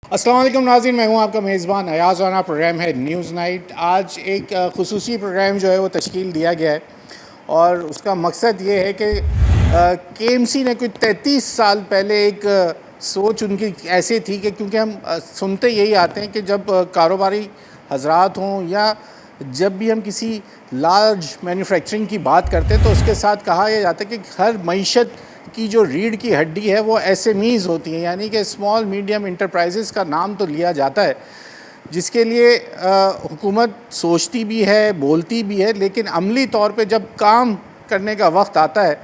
अस्सलाम वालेकुम नाज़रीन, मैं हूं आपका मेज़बान अयाज़ राना। प्रोग्राम है न्यूज़ नाइट। आज एक खुसूसी प्रोग्राम जो है वो तश्कील दिया गया है और उसका मकसद ये है कि केएमसी ने कुछ 33 साल पहले एक सोच उनकी ऐसी थी कि क्योंकि हम सुनते यही आते हैं कि जब कारोबारी हजरात हों या जब भी हम किसी लार्ज मैन्युफैक्चरिंग की बात करते हैं तो उसके साथ कहा यह जाता है कि हर मईशत की जो रीढ़ की हड्डी है वो एसएमईज़ होती हैं, यानी कि स्मॉल मीडियम इंटरप्राइजेज़ का नाम तो लिया जाता है, जिसके लिए हुकूमत सोचती भी है, बोलती भी है, लेकिन अमली तौर पे जब काम करने का वक्त आता है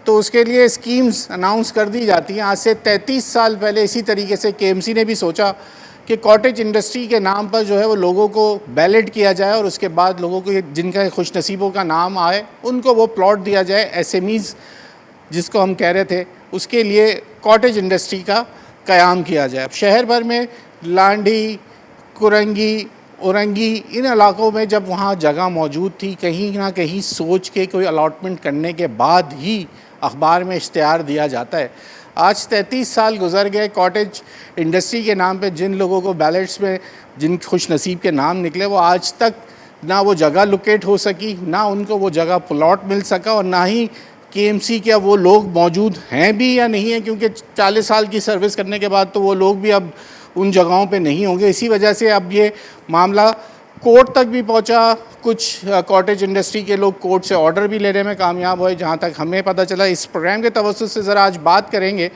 तो उसके लिए स्कीम्स अनाउंस कर दी जाती हैं। आज से 33 साल पहले इसी तरीके से केएमसी ने भी सोचा कि कॉटेज इंडस्ट्री के नाम पर जो है वो लोगों को बैलेट किया जाए और उसके बाद लोगों को जिनका खुश नसीबों का नाम आए उनको वो प्लॉट दिया जाए। एसएमईज़ जिसको हम कह रहे थे, उसके लिए कॉटेज इंडस्ट्री का क़याम किया जाए। शहर भर में लांडी, कुरंगी, औरंगी, इन इलाक़ों में जब वहाँ जगह मौजूद थी, कहीं ना कहीं सोच के कोई अलॉटमेंट करने के बाद ही अखबार में इश्तिहार दिया जाता है। आज 33 साल गुजर गए, कॉटेज इंडस्ट्री के नाम पे जिन लोगों को बैलेट्स में जिन खुश नसीब के नाम निकले वो आज तक ना वो जगह लोकेट हो सकी, ना उनको वो जगह प्लॉट मिल सका और ना ही केएमसी क्या वो लोग मौजूद हैं भी या नहीं है, क्योंकि 40 साल की सर्विस करने के बाद तो वो लोग भी अब उन जगहों पे नहीं होंगे। इसी वजह से अब ये मामला कोर्ट तक भी पहुंचा। कुछ कॉटेज इंडस्ट्री के लोग कोर्ट से ऑर्डर भी लेने में कामयाब हुए, जहां तक हमें पता चला। इस प्रोग्राम के तवज्जुह से ज़रा आज बात करेंगे।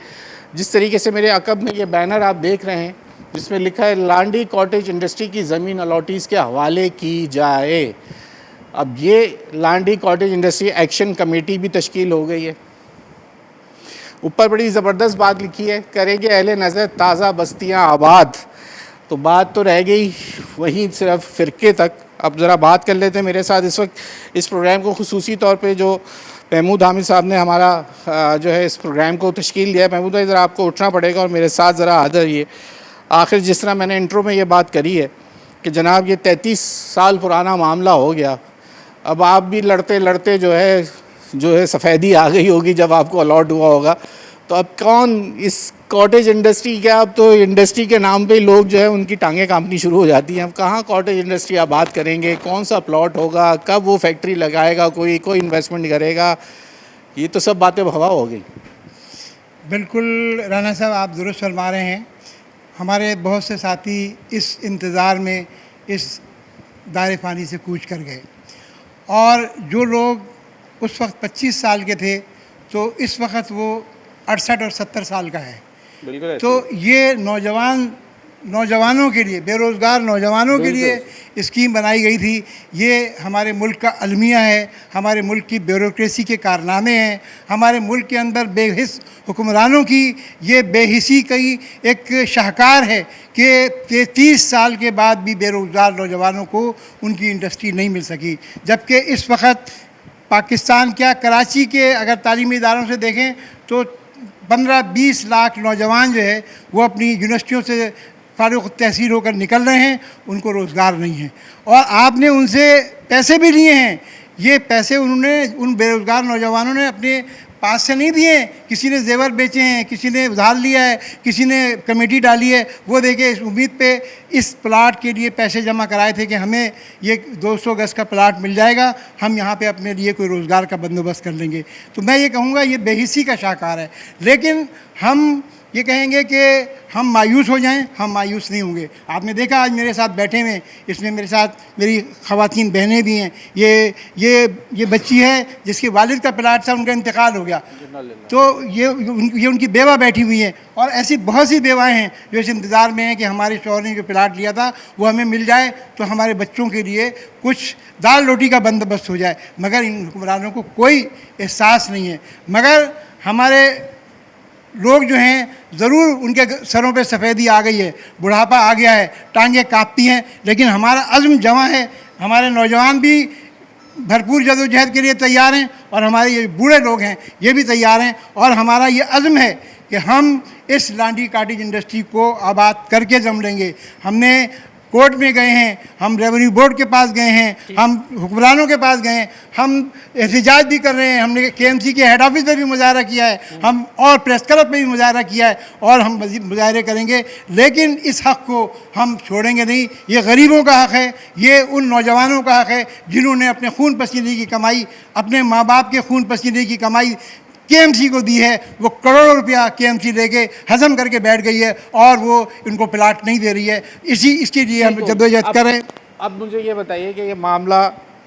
जिस तरीके से मेरे अकब में ये बैनर आप देख रहे हैं जिसमें लिखा है लांडी कॉटेज इंडस्ट्री की ज़मीन अलॉटीज़ के हवाले की जाए। अब ये Landi cottage industry action committee भी तश्कील हो गई है। ऊपर बड़ी ज़बरदस्त बात लिखी है, करेंगे अहले नज़र ताज़ा बस्तियां आबाद। तो बात तो रह गई वहीं सिर्फ फ़िरके तक। अब ज़रा बात कर लेते हैं। मेरे साथ इस वक्त इस प्रोग्राम को खुसूसी तौर पे जो महमूद हामिद साहब ने हमारा जो है इस प्रोग्राम को तश्कील दिया है। महमूद भाई, ज़रा आपको उठना पड़ेगा और मेरे साथ ज़रा हाज़िर रहिए। आखिर जिस तरह मैंने इंट्रो में ये बात करी है कि जनाब ये 33 साल पुराना मामला हो गया, अब आप भी लड़ते लड़ते जो है सफ़ेदी आ गई होगी जब आपको अलॉट हुआ होगा। तो अब कौन इस कॉटेज इंडस्ट्री क्या, अब तो इंडस्ट्री के नाम पे लोग जो है उनकी टांगें कांपनी शुरू हो जाती हैं। अब कहाँ कॉटेज इंडस्ट्री आप बात करेंगे, कौन सा प्लॉट होगा, कब वो फैक्ट्री लगाएगा, कोई इन्वेस्टमेंट करेगा, ये तो सब बातें हवा हो गई। बिल्कुल राना साहब, आप दुरुस्त फरमा रहे हैं। हमारे बहुत से साथी इस इंतज़ार में इस दायरे फ़ानी से कूच कर गए और जो लोग उस वक्त 25 साल के थे तो इस वक्त वो 68 और 70 साल का है। तो ये नौजवानों के लिए, बेरोज़गार नौजवानों के लिए स्कीम बनाई गई थी। ये हमारे मुल्क का अलमिया है, हमारे मुल्क की ब्यूरोक्रेसी के कारनामे हैं, हमारे मुल्क के अंदर बेहिस हुक्मरानों की ये बेहिसी की एक शाहकार है कि 33 साल के बाद भी बेरोज़गार नौजवानों को उनकी इंडस्ट्री नहीं मिल सकी। जबकि इस वक्त पाकिस्तान क्या, कराची के अगर तालीमी इदारों से देखें तो 15-20 लाख नौजवान जो है वो अपनी यूनिवर्सिटियों से फारुक़ तहसील होकर निकल रहे हैं, उनको रोज़गार नहीं है और आपने उनसे पैसे भी लिए हैं। ये पैसे उन्होंने उन बेरोज़गार नौजवानों ने अपने पास से नहीं दिए, किसी ने जेवर बेचे हैं, किसी ने उधार लिया है, किसी ने कमेटी डाली है। वो देखे इस उम्मीद पे इस प्लाट के लिए पैसे जमा कराए थे कि हमें ये 200 गज़ का प्लाट मिल जाएगा, हम यहाँ पे अपने लिए कोई रोज़गार का बंदोबस्त कर लेंगे। तो मैं ये कहूँगा ये बेहिसी का शाहकार है। लेकिन हम ये कहेंगे कि हम मायूस हो जाएं, हम मायूस नहीं होंगे। आपने देखा आज मेरे साथ बैठे हुए, इसमें मेरे साथ मेरी ख़वातीन बहनें भी हैं। ये बच्ची है जिसके वालिद का प्लाट था, उनका इंतकाल हो गया, तो ये उनकी बेवा बैठी हुई है और ऐसी बहुत सी बेवाएँ हैं जो इस इंतज़ार में हैं कि हमारे शौहर ने जो प्लाट लिया था वो हमें मिल जाए तो हमारे बच्चों के लिए कुछ दाल रोटी का बंदोबस्त हो जाए। मगर इन हुक्मरानों को कोई एहसास नहीं है। मगर हमारे लोग जो हैं ज़रूर उनके सरों पे सफ़ेदी आ गई है, बुढ़ापा आ गया है, टांगें काँपती हैं, लेकिन हमारा अज़्म जवां है। हमारे नौजवान भी भरपूर जदोजहद के लिए तैयार हैं और हमारे ये बूढ़े लोग हैं ये भी तैयार हैं और हमारा ये अज़्म है कि हम इस लांडी कॉटेज इंडस्ट्री को आबाद करके जम लेंगे। हमने कोर्ट में गए हैं, हम रेवेन्यू बोर्ड के पास गए हैं, हम हुक्मरानों के पास गए हैं, हम एहतजाज भी कर रहे हैं, हमने केएमसी के हेड ऑफिस में भी मुजाहरा किया है, हम और प्रेस क्लब में भी मुजाहरा किया है और हम मज़ीद मुजाहरे करेंगे। लेकिन इस हक़ को हम छोड़ेंगे नहीं। ये गरीबों का हक़ है, ये उन नौजवानों का हक़ है जिन्होंने अपने खून पसीने की कमाई, अपने माँ बाप के खून पसीने की कमाई केएमसी को दी है। वो करोड़ों रुपया केएमसी लेके हजम करके बैठ गई है और वो इनको प्लाट नहीं दे रही है। इसके लिए हम जद्दोजहद कर रहे हैं। अब मुझे ये बताइए कि ये मामला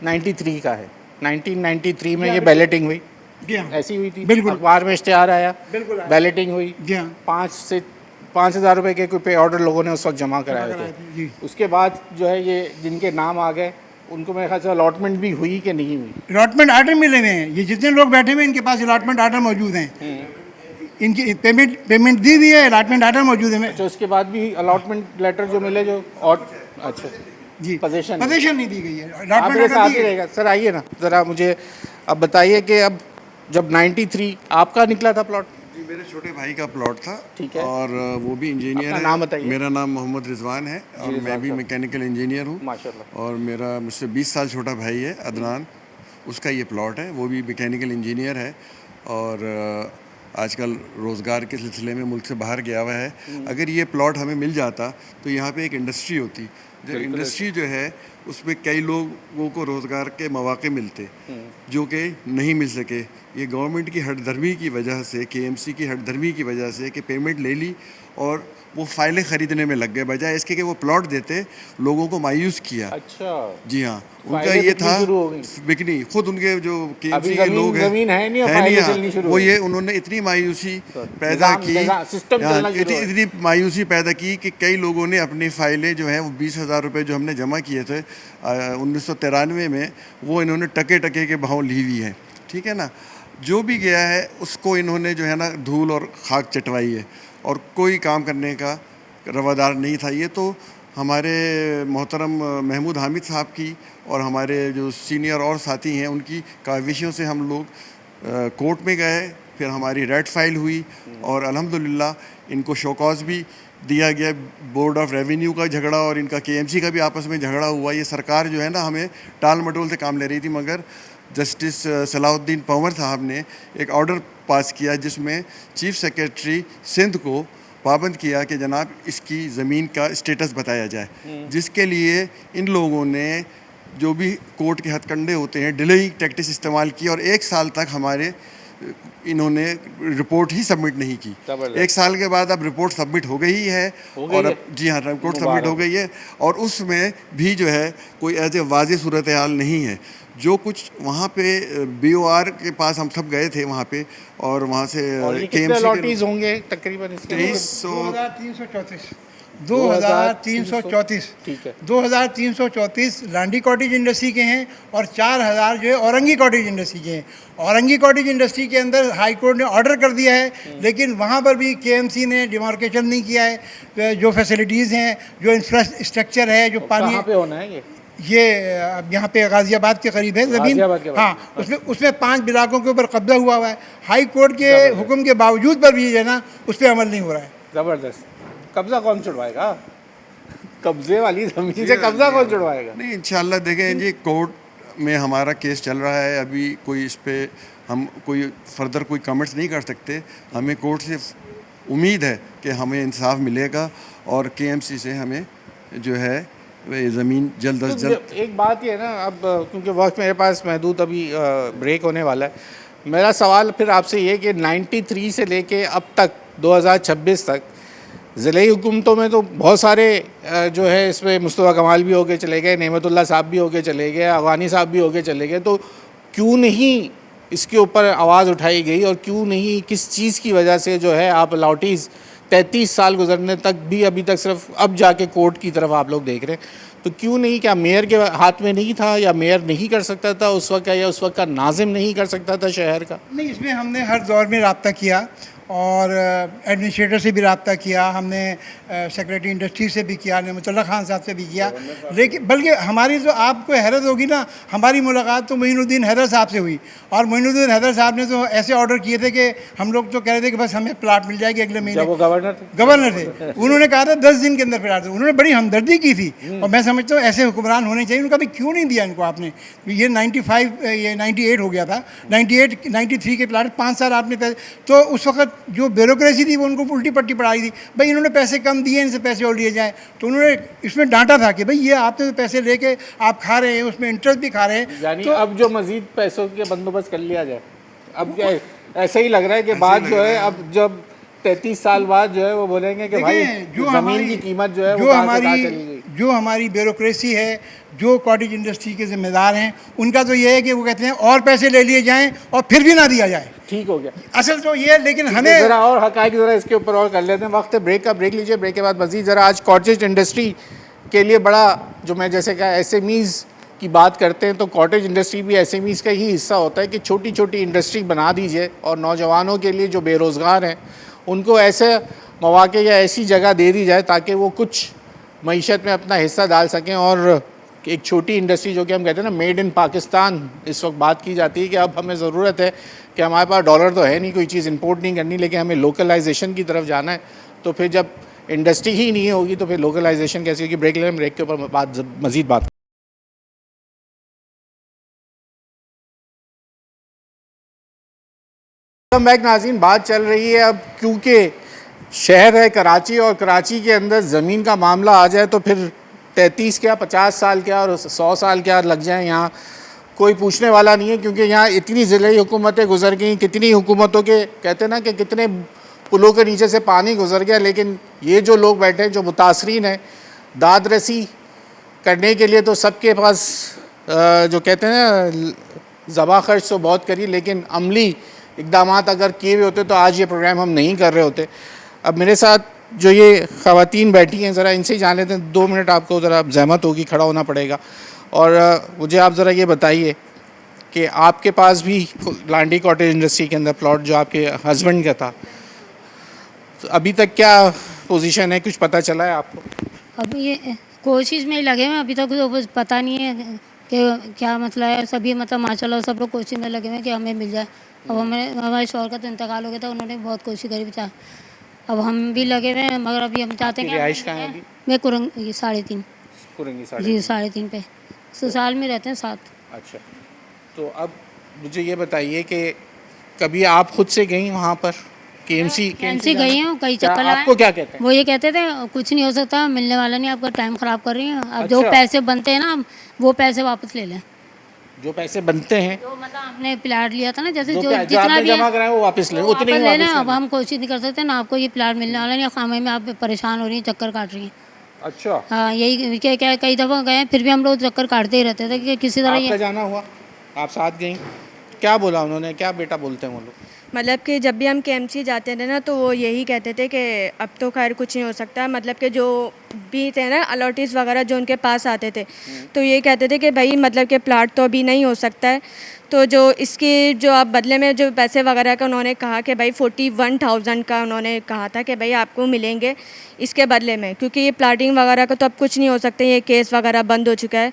93 का है। 1993 में ये बैलेटिंग हुई, जी हाँ, ऐसी हुई थी, बिल्कुल। अखबार में इश्तिहार आया, बिल्कुल आया। बैलेटिंग हुई, जी हाँ, 5,000 रुपए के कोई पे ऑर्डर लोगों ने उस वक्त जमा कराए थे। जी। उसके बाद जो है ये जिनके नाम आ गए उनको मेरे ख्याल से अलॉटमेंट भी हुई कि नहीं हुई? अलॉटमेंट आर्डर मिले हुए हैं। ये जितने लोग बैठे हुए हैं इनके पास अलॉटमेंट आर्डर मौजूद हैं। इनकी पेमेंट दी हुई है, अलॉटमेंट आर्डर मौजूद है। अच्छा, उसके बाद भी अलॉटमेंट लेटर जो मिले जो और अच्छा जी, पोजीशन नहीं दी गई है, आप अलॉटमेंट मेरे साथ आर्डर ही दी गई है। रहेगा। सर आइए ना ज़रा, मुझे अब बताइए कि अब जब 93 आपका निकला था प्लॉट? जी, मेरे छोटे भाई का प्लॉट था। ठीक है। और वो भी इंजीनियर अपना है। नाम बताइए। मेरा नाम मोहम्मद रिजवान है और रिजवान मैं भी साहब। मैकेनिकल इंजीनियर हूँ। माशाल्लाह। और मेरा मुझसे 20 साल छोटा भाई है अदनान, उसका ये प्लॉट है, वो भी मैकेनिकल इंजीनियर है और आजकल रोज़गार के सिलसिले में मुल्क से बाहर गया हुआ है। अगर ये प्लॉट हमें मिल जाता तो यहाँ पे एक इंडस्ट्री होती। जो इंडस्ट्री जो है उसमें कई लोगों को रोज़गार के मौके मिलते जो कि नहीं मिल सके। ये गवर्नमेंट की हठधर्मी की वजह से, केएमसी की हठधर्मी की वजह से कि पेमेंट ले ली और वो फाइलें ख़रीदने में लग गए, बजाय इसके कि वो प्लॉट देते, लोगों को मायूस किया। अच्छा, जी हाँ, उनका फाइलें ये बिकनी था शुरू हो गई। बिकनी। खुद उनके जो अभी केएमसी के लोग हैं, ज़मीन है नहीं और है फाइलें हाँ, चलनी शुरू वो हो ये उन्होंने इतनी मायूसी पैदा निज़ाम- की, सिस्टम हाँ, चलना शुरू हो इतनी मायूसी पैदा की कि कई लोगों ने अपनी फाइलें जो हैं वो 20,000 रुपये जो हमने जमा किए थे 1993 में, वो इन्होंने टके टके के भाव ली हुई है। ठीक है ना। जो भी गया है उसको इन्होंने जो है ना धूल और खाक चटवाई है और कोई काम करने का रवादार नहीं था। ये तो हमारे मोहतरम महमूद हामिद साहब की और हमारे जो सीनियर और साथी हैं उनकी काविशों से हम लोग कोर्ट में गए, फिर हमारी रेड फाइल हुई और अल्हम्दुलिल्लाह इनको शोकॉज भी दिया गया। बोर्ड ऑफ रेवेन्यू का झगड़ा और इनका केएमसी का भी आपस में झगड़ा हुआ। ये सरकार जो है ना हमें टाल मटोल से काम ले रही थी, मगर जस्टिस सलाउद्दीन पंवर साहब ने एक ऑर्डर पास किया जिसमें चीफ सेक्रेटरी सिंध को पाबंद किया कि जनाब इसकी ज़मीन का स्टेटस बताया जाए, जिसके लिए इन लोगों ने जो भी कोर्ट के हथकंडे होते हैं डिलेइंग टैक्टिक्स इस्तेमाल की और 1 साल तक हमारे इन्होंने रिपोर्ट ही सबमिट नहीं की। 1 साल के बाद अब रिपोर्ट सबमिट हो गई है और अब जी हाँ रिपोर्ट सबमिट हो गई है और उसमें भी जो है कोई ऐसे वाज़ेह सूरत हाल नहीं है। जो कुछ वहाँ पे BOR के पास हम सब गए थे वहाँ पे और वहाँ से कितने अलॉटीज होंगे तकरीबन इसके? 2334 2334 ठीक है। 2334 लांडी कॉटेज इंडस्ट्री के हैं और 4000 जो है औरंगी कॉटेज इंडस्ट्री के हैं। औरंगी कॉटेज इंडस्ट्री के अंदर हाई कोर्ट ने ऑर्डर कर दिया है, लेकिन वहाँ पर भी केएमसी ने डिमार्केशन नहीं किया है। जो फैसिलिटीज़ हैं, जो इंफ्रास्ट्रक्चर है, जो पानी कहाँ पे होना है ये अब यहाँ पे गाज़ियाबाद के करीब है ज़मीन। गाज़ियाबाद के हाँ, उसमें 5 ब्लाकों के ऊपर कब्जा हुआ हुआ है। हाई कोर्ट के हुक्म के बावजूद पर भी जो है ना उस पर अमल नहीं हो रहा है। ज़बरदस्त। कब्जा कौन छुड़वाएगा? कब्जे वाली ज़मीन से कब्जा कौन छुड़वाएगा? नहीं, इंशाल्लाह देखें जी, कोर्ट में हमारा केस चल रहा है। अभी कोई इस पे हम कोई फर्दर कोई कमेंट्स नहीं कर सकते। हमें कोर्ट से उम्मीद है कि हमें इंसाफ मिलेगा और केएमसी से हमें जो है ये ज़मीन जल्द अज जल्द। एक बात ये है ना, अब क्योंकि वक्त मेरे पास महदूद, अभी ब्रेक होने वाला है, मेरा सवाल फिर आपसे ये कि 93 से लेके अब तक 2026 तक ज़िले हुकूमतों में तो बहुत सारे जो है इसमें मुस्तफ़ा कमाल भी होके चले गए, नेमतुल्लाह साहब भी होके चले गए, अगवानी साहब भी होके चले गए, तो क्यों नहीं इसके ऊपर आवाज़ उठाई गई और क्यों नहीं, किस चीज़ की वजह से जो है आप अलॉटीज़ 33 साल गुजरने तक भी अभी तक सिर्फ अब जाके कोर्ट की तरफ आप लोग देख रहे हैं, तो क्यों नहीं? क्या मेयर के हाथ में नहीं था या मेयर नहीं कर सकता था उस वक्त, या उस वक्त का नाजिम नहीं कर सकता था शहर का? नहीं, इसमें हमने हर दौर में रब्ता किया और एडमिनिस्ट्रेटर से भी रब्ता किया हमने, सेक्रेटरी इंडस्ट्री से भी किया, ने मुतल्ला खान साहब से भी किया। लेकिन बल्कि हमारी जो आपको हैरत होगी ना, हमारी मुलाकात तो मोइनुद्दीन हैदर साहब से हुई, और मोइनुद्दीन हैदर साहब ने तो ऐसे ऑर्डर किए थे कि हम लोग तो कह रहे थे कि बस हमें प्लाट मिल जाएगी अगले महीने। जब वो गवर्नर थे उन्होंने कहा था 10 दिन के अंदर प्लाट। उन्होंने बड़ी हमदर्दी की थी, और मैं समझता हूँ ऐसे हुक्मरान होने चाहिए। उनका भी क्यों नहीं दिया इनको आपने? ये 95 ये 98 हो गया था, 93 के प्लाट 5 साल आपने पैसे, तो उस वक्त जो ब्यूरोक्रेसी थी वो उनको उल्टी पट्टी पढ़ाई थी, भाई इन्होंने पैसे कम दिए, इनसे पैसे और लिए जाएँ। तो उन्होंने इसमें डांटा था कि भाई ये आपने तो पैसे लेके आप खा रहे हैं, उसमें इंटरेस्ट भी खा रहे हैं। यानी तो अब जो मजीद पैसों के बंदोबस्त कर लिया जाए, अब क्या ऐसे ही लग रहा है कि बात जो है अब जब 33 साल बाद जो है वो बोलेंगे कि भाई जमीन की कीमत जो है वो कहाँ से कहाँ चली गई। जो हमारी ब्यूरोक्रेसी है, जो कॉटेज इंडस्ट्री के जिम्मेदार हैं, उनका तो ये है कि वो कहते हैं और पैसे ले लिए जाएं और फिर भी ना दिया जाए। ठीक हो गया असल तो ये है, लेकिन हमें जरा और हकायक जरा इसके ऊपर और कर लेते हैं। वक्त है ब्रेक का, ब्रेक लीजिए, ब्रेक के बाद मजीद जरा आज कॉटेज इंडस्ट्री के लिए बड़ा जो मैं जैसे कहा एसएमईज़ की बात करते हैं, तो कॉटेज इंडस्ट्री भी एसएमईज़ का ही हिस्सा होता है कि छोटी छोटी इंडस्ट्री बना दीजिए और नौजवानों के लिए जो बेरोज़गार हैं उनको ऐसे मौके या ऐसी जगह दे दी जाए ताकि वो कुछ मईशत में अपना हिस्सा डाल सकें। और एक छोटी इंडस्ट्री जो कि हम कहते हैं ना मेड इन पाकिस्तान, इस वक्त बात की जाती है कि अब हमें ज़रूरत है कि हमारे पास डॉलर तो है नहीं, कोई चीज़ इंपोर्ट नहीं करनी, लेकिन हमें लोकलाइजेशन की तरफ जाना है। तो फिर जब इंडस्ट्री ही नहीं होगी तो फिर लोकलाइजेशन कैसे होगी? ब्रेक लें, ब्रेक के ऊपर मज़ीद बात। वेलकम बैक नाज़रीन। बात चल रही है अब क्योंकि शहर है कराची और कराची के अंदर ज़मीन का मामला आ जाए तो फिर 33 क्या 50 साल क्या और 100 साल क्या लग जाए, यहाँ कोई पूछने वाला नहीं है। क्योंकि यहाँ इतनी ज़िले हुकूमतें गुजर गई, कितनी हुकूमतों के कहते हैं ना कि कितने पुलों के नीचे से पानी गुजर गया, लेकिन ये जो लोग बैठे हैं जो मुतासरीन हैं दाद रसी करने के लिए तो सबके पास जो कहते हैं ना ज़बा खर्च तो बहुत करी, लेकिन अमली इक़दामात अगर किए हुए होते तो आज ये प्रोग्राम हम नहीं कर रहे होते। अब मेरे साथ जो ये ख़वातीन बैठी हैं ज़रा इनसे ही जान लेते हैं। 2 मिनट आपको ज़रा ज़हमत होगी, खड़ा होना पड़ेगा। और मुझे आप ज़रा ये बताइए कि आपके पास भी लांडी कॉटेज इंडस्ट्री के अंदर प्लॉट जो आपके हस्बैंड का था, तो अभी तक क्या पोजीशन है, कुछ पता चला है आपको? अभी ये कोशिश में ही लगे हुए हैं, अभी तक तो कुछ पता नहीं है कि क्या मसला है। सभी मतलब माशाल्लाह सब लोग कोशिश में लगे हुए हैं कि हमें मिल जाए। अब हमारे शौहर का तो इंतकाल हो गया था, उन्होंने बहुत कोशिश करी था, अब हम भी लगे हुए हैं, मगर अभी हम चाहते हैं कि रिहाइश कहाँ है अभी? मैं कुरंगी 3.5 कुरंगी जी 3.5 पे ससुराल में रहते हैं साथ। अच्छा, तो अब मुझे ये बताइए कि कभी आप खुद से गई वहाँ पर केएमसी गई हूँ, कई चक्कर लगाए। आपको क्या कहते हैं? वो ये कहते थे कुछ नहीं हो सकता, मिलने वाला नहीं, आपका टाइम ख़राब कर रही हैं। अब जो अच्छा। पैसे बनते हैं ना वो पैसे वापस ले लें। जो पैसे बनते हैं जो मतलब आपने प्लाट लिया था ना, जैसे जो जो जो जितना आपने भी है, जमा कराया वो वापस ले, वो उतने ही वापस लेना। वापस अब हम कोशिश नहीं कर सकते ना, आपको ये प्लाट मिलने वाला नहीं, या खामे में आप परेशान हो रही हैं, चक्कर काट रही हैं। अच्छा, हाँ यही क्या क्या कई दफ़ा गए, फिर भी हम लोग चक्कर काटते ही रहते थे कि किसी तरह आपका ये। जाना हुआ, आप साथ गई, क्या बोला उन्होंने, क्या बेटा बोलते हैं वो लोग? मतलब कि जब भी हम केएमसी जाते थे ना तो वो यही कहते थे कि अब तो खैर कुछ नहीं हो सकता। मतलब कि जो भी थे ना अलॉटीज़ वगैरह जो उनके पास आते थे तो ये कहते थे कि भाई मतलब कि प्लाट तो अभी नहीं हो सकता है, तो जो इसकी जो आप बदले में जो पैसे वगैरह का उन्होंने कहा कि भाई 41,000 का उन्होंने कहा था कि भाई आपको मिलेंगे इसके बदले में, क्योंकि ये प्लाटिंग वगैरह का तो अब कुछ नहीं हो सकता, ये केस वगैरह बंद हो चुका है।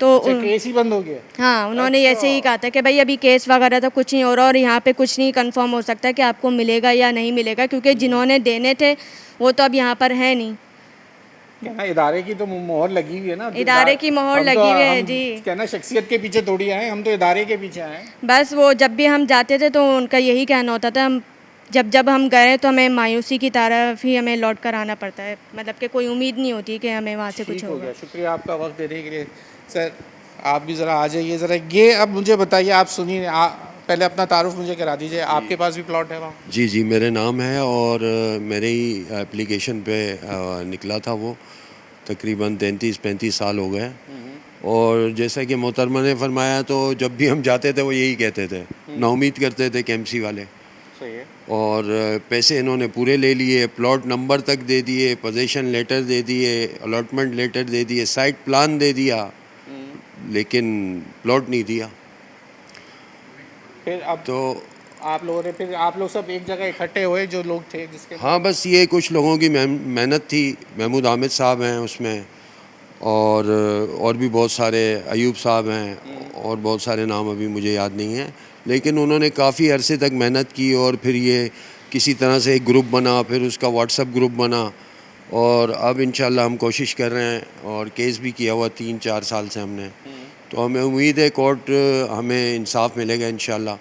तो केस ही बंद हो गया? हाँ, उन्होंने ऐसे ही कहा था कि भाई अभी केस वगैरह तो कुछ नहीं हो रहा और यहाँ पे कुछ नहीं कंफर्म हो सकता कि आपको मिलेगा या नहीं मिलेगा, क्योंकि जिन्होंने देने थे वो तो अब यहाँ पर है नहीं। कहना इदारे की तो मोहर लगी हुई है ना, इदारे की मोहर लगी हुई है जी। कहना शख्सियत के पीछे थोड़ी आए, हम तो इदारे के पीछे आए। बस वो जब भी हम जाते थे तो उनका यही कहना होता था, हम जब हम गए तो हमें मायूसी की तरफ ही हमें लौट कर आना पड़ता है, मतलब कि कोई उम्मीद नहीं होती कि हमें वहाँ से कुछ हो होगा। गया, शुक्रिया आपका वक्त देने के लिए। सर आप भी ज़रा आ जाइए ज़रा, ये अब मुझे बताइए, आप सुनिए, पहले अपना तारुफ मुझे करा दीजिए। आपके पास भी प्लॉट है वहाँ? जी जी, मेरे नाम है और मेरे ही एप्लीकेशन पे निकला था वो, तकरीबन 33-35 साल हो गए। और जैसा कि मोहतरमा ने फरमाया तो जब भी हम जाते थे वो यही कहते थे, नाउमीद करते थे केएमसी वाले। सही है। और पैसे इन्होंने पूरे ले लिए, प्लॉट नंबर तक दे दिए, पोजीशन लेटर दे दिए, अलॉटमेंट लेटर दे दिए, साइट प्लान दे दिया, लेकिन प्लॉट नहीं दिया। फिर अब तो आप लोगों ने फिर आप लोग सब एक जगह इकट्ठे हुए जो लोग थे जिसके हाँ, बस ये कुछ लोगों की मेहनत थी। महमूद आमिद साहब हैं उसमें, और भी बहुत सारे, अयूब साहब हैं, और बहुत सारे नाम अभी मुझे याद नहीं है, लेकिन उन्होंने काफ़ी अरसे तक मेहनत की और फिर ये किसी तरह से एक ग्रुप बना, फिर उसका व्हाट्सएप ग्रुप बना, और अब इंशाल्लाह हम कोशिश कर रहे हैं, और केस भी किया हुआ 3-4 साल से हमने। तो हमें उम्मीद है कोर्ट हमें इंसाफ मिलेगा इंशाल्लाह।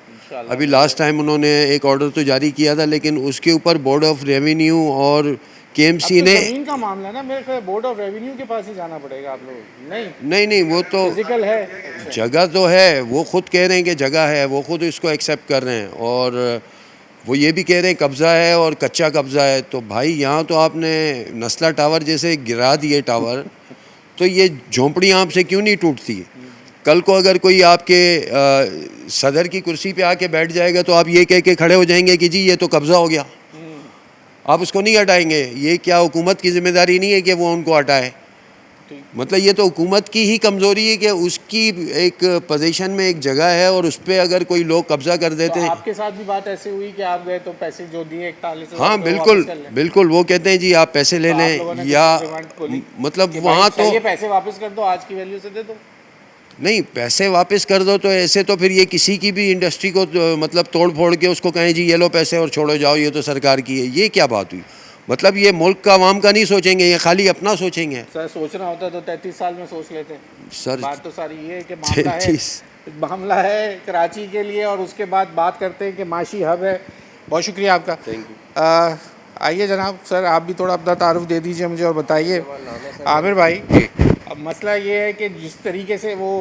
अभी लास्ट टाइम उन्होंने एक ऑर्डर तो जारी किया था, लेकिन उसके ऊपर बोर्ड ऑफ रेवेन्यू और केएमसी अब तो ने, जमीन का मामला ना, मेरे ख्याल बोर्ड ऑफ रेवेन्यू के पास ही जाना पड़ेगा आप लोग। नहीं वो तो फिजिकल है। जगह तो है, वो खुद कह रहे हैं कि जगह है, वो खुद इसको एक्सेप्ट कर रहे हैं, और वो ये भी कह रहे हैं कब्ज़ा है और कच्चा कब्ज़ा है। तो भाई यहाँ तो आपने नस्ला टावर जैसे गिरा दिए टावर, तो ये झोंपड़ियाँ आपसे क्यों नहीं टूटती? कल को अगर कोई आपके सदर की कुर्सी पे आके बैठ जाएगा तो आप ये कह के खड़े हो जाएंगे कि जी ये तो कब्ज़ा हो गया, आप उसको नहीं हटाएंगे। ये क्या हुकूमत की जिम्मेदारी नहीं है कि वो उनको हटाए? मतलब ये तो हुकूमत की ही कमज़ोरी है कि उसकी एक पोजीशन में एक जगह है और उस पर अगर कोई लोग कब्ज़ा कर देते तो हैं। आपके साथ भी बात ऐसे हुई कि आप गए तो पैसे जो दिए 41,000 हाँ, तो बिल्कुल वापस कर लें? बिल्कुल, वो कहते हैं जी आप पैसे ले तो आप लोगों लें, ने या कुछ डिमांड खोली मतलब कि वहाँ भाई तो चाहिए पैसे वापस कर दो, आज की वैल्यू से दे दो। नहीं, पैसे वापस कर दो तो ऐसे तो फिर ये किसी की भी इंडस्ट्री को मतलब तोड़ फोड़ के उसको कहें जी ये लो पैसे और छोड़ो जाओ, ये तो सरकार की है, ये क्या बात हुई? मतलब ये मुल्क का आवाम का नहीं सोचेंगे, ये खाली अपना सोचेंगे। सर सोचना होता तो 33 साल में सोच लेते। सर बात तो सारी ये है कि मामला है 33 मामला है कराची के लिए, और उसके बाद बात करते हैं कि माशी हब है। बहुत शुक्रिया आपका। Thank you. आइए जनाब, सर आप भी थोड़ा अपना तारुफ दे दीजिए मुझे और बताइए। आमिर भाई, अब मसला ये है कि जिस तरीके से वो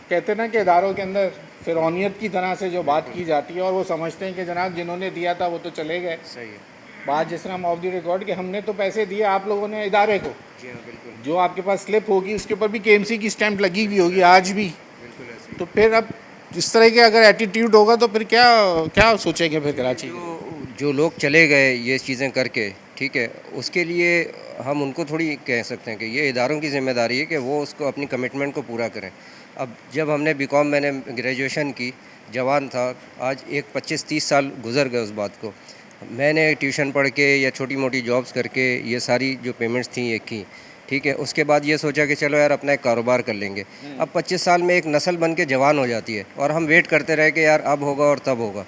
कहते हैं ना कि इदारों के अंदर फिरौनियत की तरह से जो बात की जाती है, और वो समझते हैं कि जनाब जिन्होंने दिया था वो तो चले गए। सही है बात जिस तरह हम ऑफ द रिकॉर्ड कि हमने तो पैसे दिए आप लोगों ने इदारे को, जी हाँ बिल्कुल जो आपके पास स्लिप होगी उसके ऊपर भी केएमसी की स्टैंप लगी हुई होगी आज भी। बिल्कुल ऐसे तो फिर अब इस तरह के अगर एटीट्यूड होगा तो फिर क्या क्या सोचेंगे फिर कराची के? जो लोग चले गए ये चीज़ें करके, ठीक है, उसके लिए हम उनको थोड़ी कह सकते हैं कि ये इदारों की ज़िम्मेदारी है कि वो उसको अपनी कमिटमेंट को पूरा करें। अब जब हमने बीकॉम, मैंने ग्रेजुएशन की, जवान था, आज एक 25-30 साल गुजर गए उस बात को। मैंने ट्यूशन पढ़ के या छोटी मोटी जॉब्स करके ये सारी जो पेमेंट्स थी ये की, ठीक है। उसके बाद ये सोचा कि चलो यार अपना एक कारोबार कर लेंगे। अब 25 साल में एक नस्ल बन के जवान हो जाती है और हम वेट करते रहे कि यार अब होगा और तब होगा।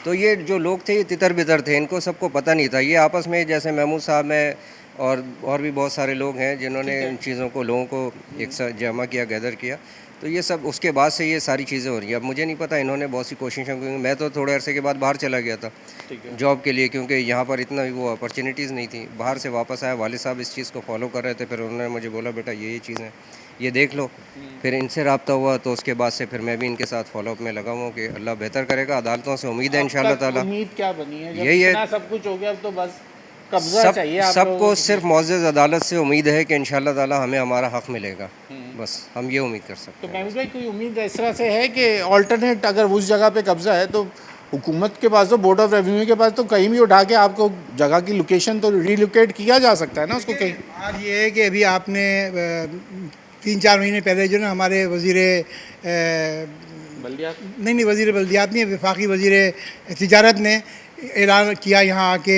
तो ये जो लोग थे ये तितर बितर थे, इनको सबको पता नहीं था। ये आपस में जैसे महमूद साहब में और भी बहुत सारे लोग हैं जिन्होंने इन चीज़ों को, लोगों को एक साथ जमा किया, गैदर किया। तो ये सब उसके बाद से ये सारी चीज़ें हो रही हैं। अब मुझे नहीं पता, इन्होंने बहुत सी कोशिशें, क्योंकि मैं तो थोड़े अरसे के बाद बाहर चला गया था जॉब के लिए, क्योंकि यहाँ पर इतना वो अपॉर्चुनिटीज़ नहीं थी। बाहर से वापस आया, वालिद साहब इस चीज़ को फॉलो कर रहे थे, फिर उन्होंने मुझे बोला बेटा ये चीज़ें ये देख लो। फिर इनसे रब्ता हुआ तो उसके बाद से फिर मैं भी इनके साथ फॉलोअप में लगा हुआ कि अल्लाह बेहतर करेगा। अदालतों से उम्मीद है इंशाल्लाह ताला। उम्मीद क्या बनी है? जब यही है, इतना सब कुछ हो गया अब तो बस कब्जा चाहिए आप लोगों सबको को। सिर्फ मुअज़्ज़ज़ अदालत से उम्मीद है कि इंशाल्लाह ताला हमें हमारा हक़ मिलेगा। बस हम ये उम्मीद कर सकते तो हैं। महमूद भाई, कोई उम्मीद इस तरह से है कि ऑल्टरनेट अगर उस जगह पे कब्जा है तो हुकूमत के पास, तो बोर्ड ऑफ रेवेन्यू के पास तो कहीं भी उठा के आपको जगह की लोकेशन तो रिलोकेट किया जा सकता है ना उसको कहीं। आज ये है कि अभी आपने 3-4 महीने पहले जो ना हमारे वज़ीर बल्दियात नहीं वज़ीर बल्दियात नहीं, वफाकी वज़ीर तिजारत ने ऐलान किया यहाँ आके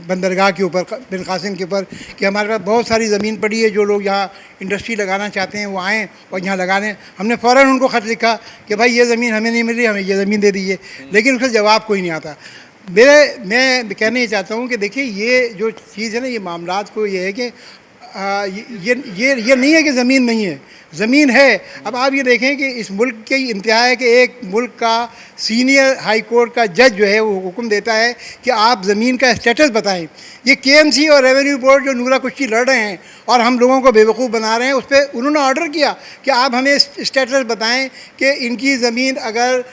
बंदरगाह के ऊपर, बिन कासिम के ऊपर, कि हमारे पास बहुत सारी ज़मीन पड़ी है, जो लोग यहाँ इंडस्ट्री लगाना चाहते हैं वो आएँ और यहाँ लगा लें। हमने फ़ौरन उनको ख़त लिखा कि भाई ये ज़मीन हमें नहीं मिल रही, हमें ये ज़मीन दे दीजिए, लेकिन उसका जवाब कोई नहीं आता। मैं कहना ये चाहता हूँ कि देखिए ये जो चीज़ है ना, ये मामलात को ये है कि ये नहीं है कि ज़मीन नहीं है, ज़मीन है। अब आप ये देखें कि इस मुल्क की इंतहा है कि एक मुल्क का सीनियर हाई कोर्ट का जज जो है वो हुक्म देता है कि आप ज़मीन का स्टेटस बताएं। ये केएमसी और रेवेन्यू बोर्ड जो नूरा कुश्ती लड़ रहे हैं और हम लोगों को बेवकूफ़ बना रहे हैं, उस पर उन्होंने ऑर्डर किया कि आप हमें स्टेटस बताएं कि इनकी ज़मीन अगर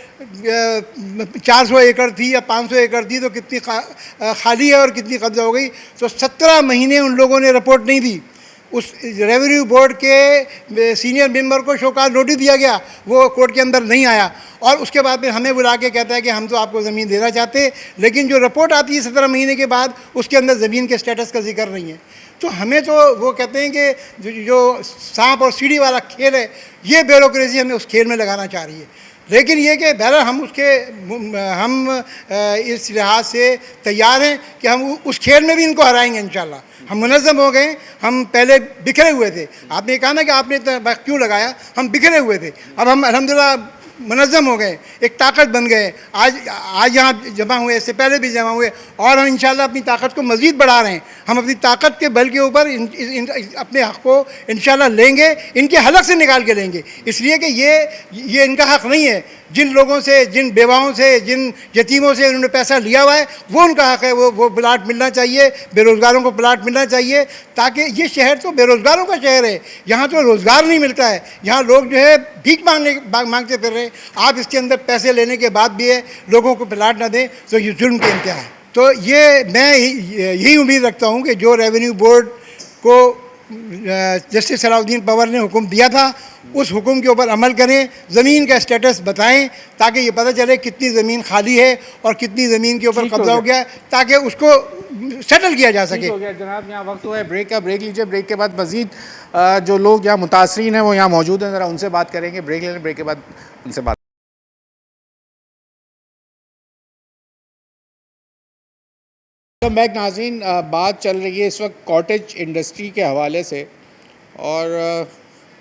400 एकड़ थी या 500 एकड़ थी तो कितनी खाली है और कितनी कब्जा हो गई। तो 17 महीने उन लोगों ने रिपोर्ट नहीं दी। उस रेवेन्यू बोर्ड के सीनियर मेंबर को शोकाज नोटिस दिया गया, वो कोर्ट के अंदर नहीं आया, और उसके बाद फिर हमें बुला के कहता है कि हम तो आपको ज़मीन देना चाहते, लेकिन जो रिपोर्ट आती है 17 महीने के बाद उसके अंदर ज़मीन के स्टेटस का जिक्र नहीं है। तो हमें तो वो कहते हैं कि जो सांप और सीढ़ी वाला खेल है, ये ब्यूरोक्रेसी हमें उस खेल में लगाना चाह रही है। लेकिन ये कि बहरहाल हम इस लिहाज से तैयार हैं कि हम उस खेल में भी इनको हराएंगे इंशाल्लाह। हम मुनज़्ज़म हो गए, हम पहले बिखरे हुए थे। आपने कहा ना कि आपने इतना वक्त क्यों लगाया, हम बिखरे हुए थे, अब हम अल्हम्दुलिल्लाह मुनज़्ज़म हो गए, एक ताकत बन गए। आज यहाँ जमा हुए, इससे पहले भी जमा हुए, और हम इंशाल्लाह अपनी ताकत को मज़ीद बढ़ा रहे हैं। हम अपनी ताकत के बल के ऊपर अपने हक़ को इंशाल्लाह लेंगे, इनके हलक से निकाल के लेंगे। इसलिए कि ये इनका हक़ नहीं है। जिन लोगों से, जिन बेवाओं से, जिन यतीमों से उन्होंने पैसा लिया हुआ है, वो उनका हक़ है। वो प्लाट मिलना चाहिए, बेरोज़गारों को प्लाट मिलना चाहिए, ताकि ये शहर तो बेरोज़गारों का शहर है। यहाँ तो रोज़गार नहीं मिलता है, यहाँ लोग जो है भीख मांगते फिर रहे हैं। आप इसके अंदर पैसे लेने के बाद भी है लोगों को प्लाट ना दें, तो ये जुल्म की इंतहा है। तो ये मैं यही उम्मीद रखता हूँ कि जो रेवेन्यू बोर्ड को जस्टिस सलाउद्दीन पंवर ने हुक्म दिया था, उस हुक्म के ऊपर अमल करें, ज़मीन का स्टेटस बताएं, ताकि ये पता चले कितनी ज़मीन खाली है और कितनी ज़मीन के ऊपर कब्जा हो गया है, ताकि उसको सेटल किया जा सके। हो गया जनाब, यहाँ वक्त हुआ है ब्रेक का। ब्रेक लीजिए, ब्रेक के बाद मज़ीद जो लोग यहाँ मुतासरीन हैं वो यहाँ मौजूद हैं, ज़रा उनसे बात करेंगे। ब्रेक लेने, ब्रेक के बाद उनसे बात। तो बैक नाज़रीन, बात चल रही है इस वक्त कॉटेज इंडस्ट्री के हवाले से, और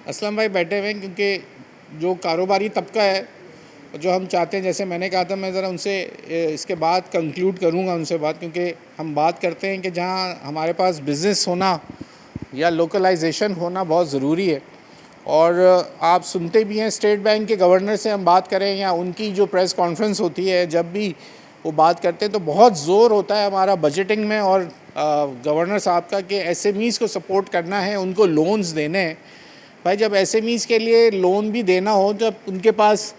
असलम भाई बैठे हुए हैं, क्योंकि जो कारोबारी तबका है जो हम चाहते हैं, जैसे मैंने कहा था, मैं ज़रा उनसे इसके बाद कंक्लूड करूँगा उनसे बात, क्योंकि हम बात करते हैं कि जहाँ हमारे पास बिज़नेस होना या लोकलाइजेशन होना बहुत ज़रूरी है। और आप सुनते भी हैं, स्टेट बैंक के गवर्नर से हम बात करें या उनकी जो प्रेस कॉन्फ्रेंस होती है, जब भी वो बात करते हैं तो बहुत ज़ोर होता है हमारा बजटिंग में और गवर्नर साहब का कि एसएमईज़ को सपोर्ट करना है, उनको लोन्स देने हैं। भाई जब एसएमईज़ के लिए लोन भी देना हो, जब उनके पास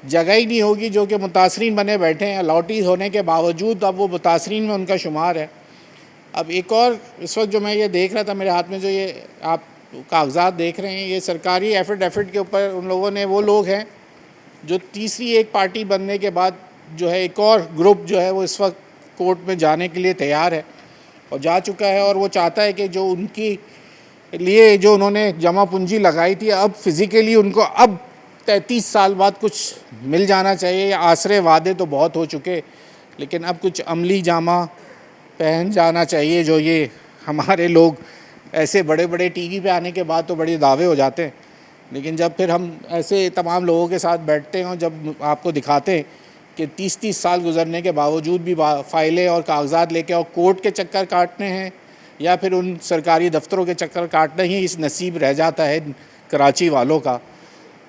जगह ही नहीं होगी, जो कि मुतासरीन बने बैठे हैं, अलॉटी होने के बावजूद अब वो मुतासरीन में उनका शुमार है। अब एक और इस वक्त जो मैं ये देख रहा था, मेरे हाथ में जो ये आप कागजात देख रहे हैं, ये सरकारी एफिडेविट के ऊपर उन लोगों ने, वो लोग हैं जो तीसरी एक पार्टी बनने के बाद जो है एक और ग्रुप जो है वो इस वक्त कोर्ट में जाने के लिए तैयार है और जा चुका है, और वो चाहता है कि जो उनकी लिए जो उन्होंने जमा पूंजी लगाई थी, अब फिज़िकली उनको अब 33 साल बाद कुछ मिल जाना चाहिए। आसरे वादे तो बहुत हो चुके, लेकिन अब कुछ अमली जामा पहन जाना चाहिए। जो ये हमारे लोग ऐसे बड़े बड़े टीवी पे आने के बाद तो बड़े दावे हो जाते हैं, लेकिन जब फिर हम ऐसे तमाम लोगों के साथ बैठते हैं और जब आपको दिखाते हैं कि 30-30 साल गुजरने के बावजूद भी फ़ाइलें और कागजात लेके और कोर्ट के चक्कर काटने हैं या फिर उन सरकारी दफ्तरों के चक्कर काटने ही इस नसीब रह जाता है कराची वालों का,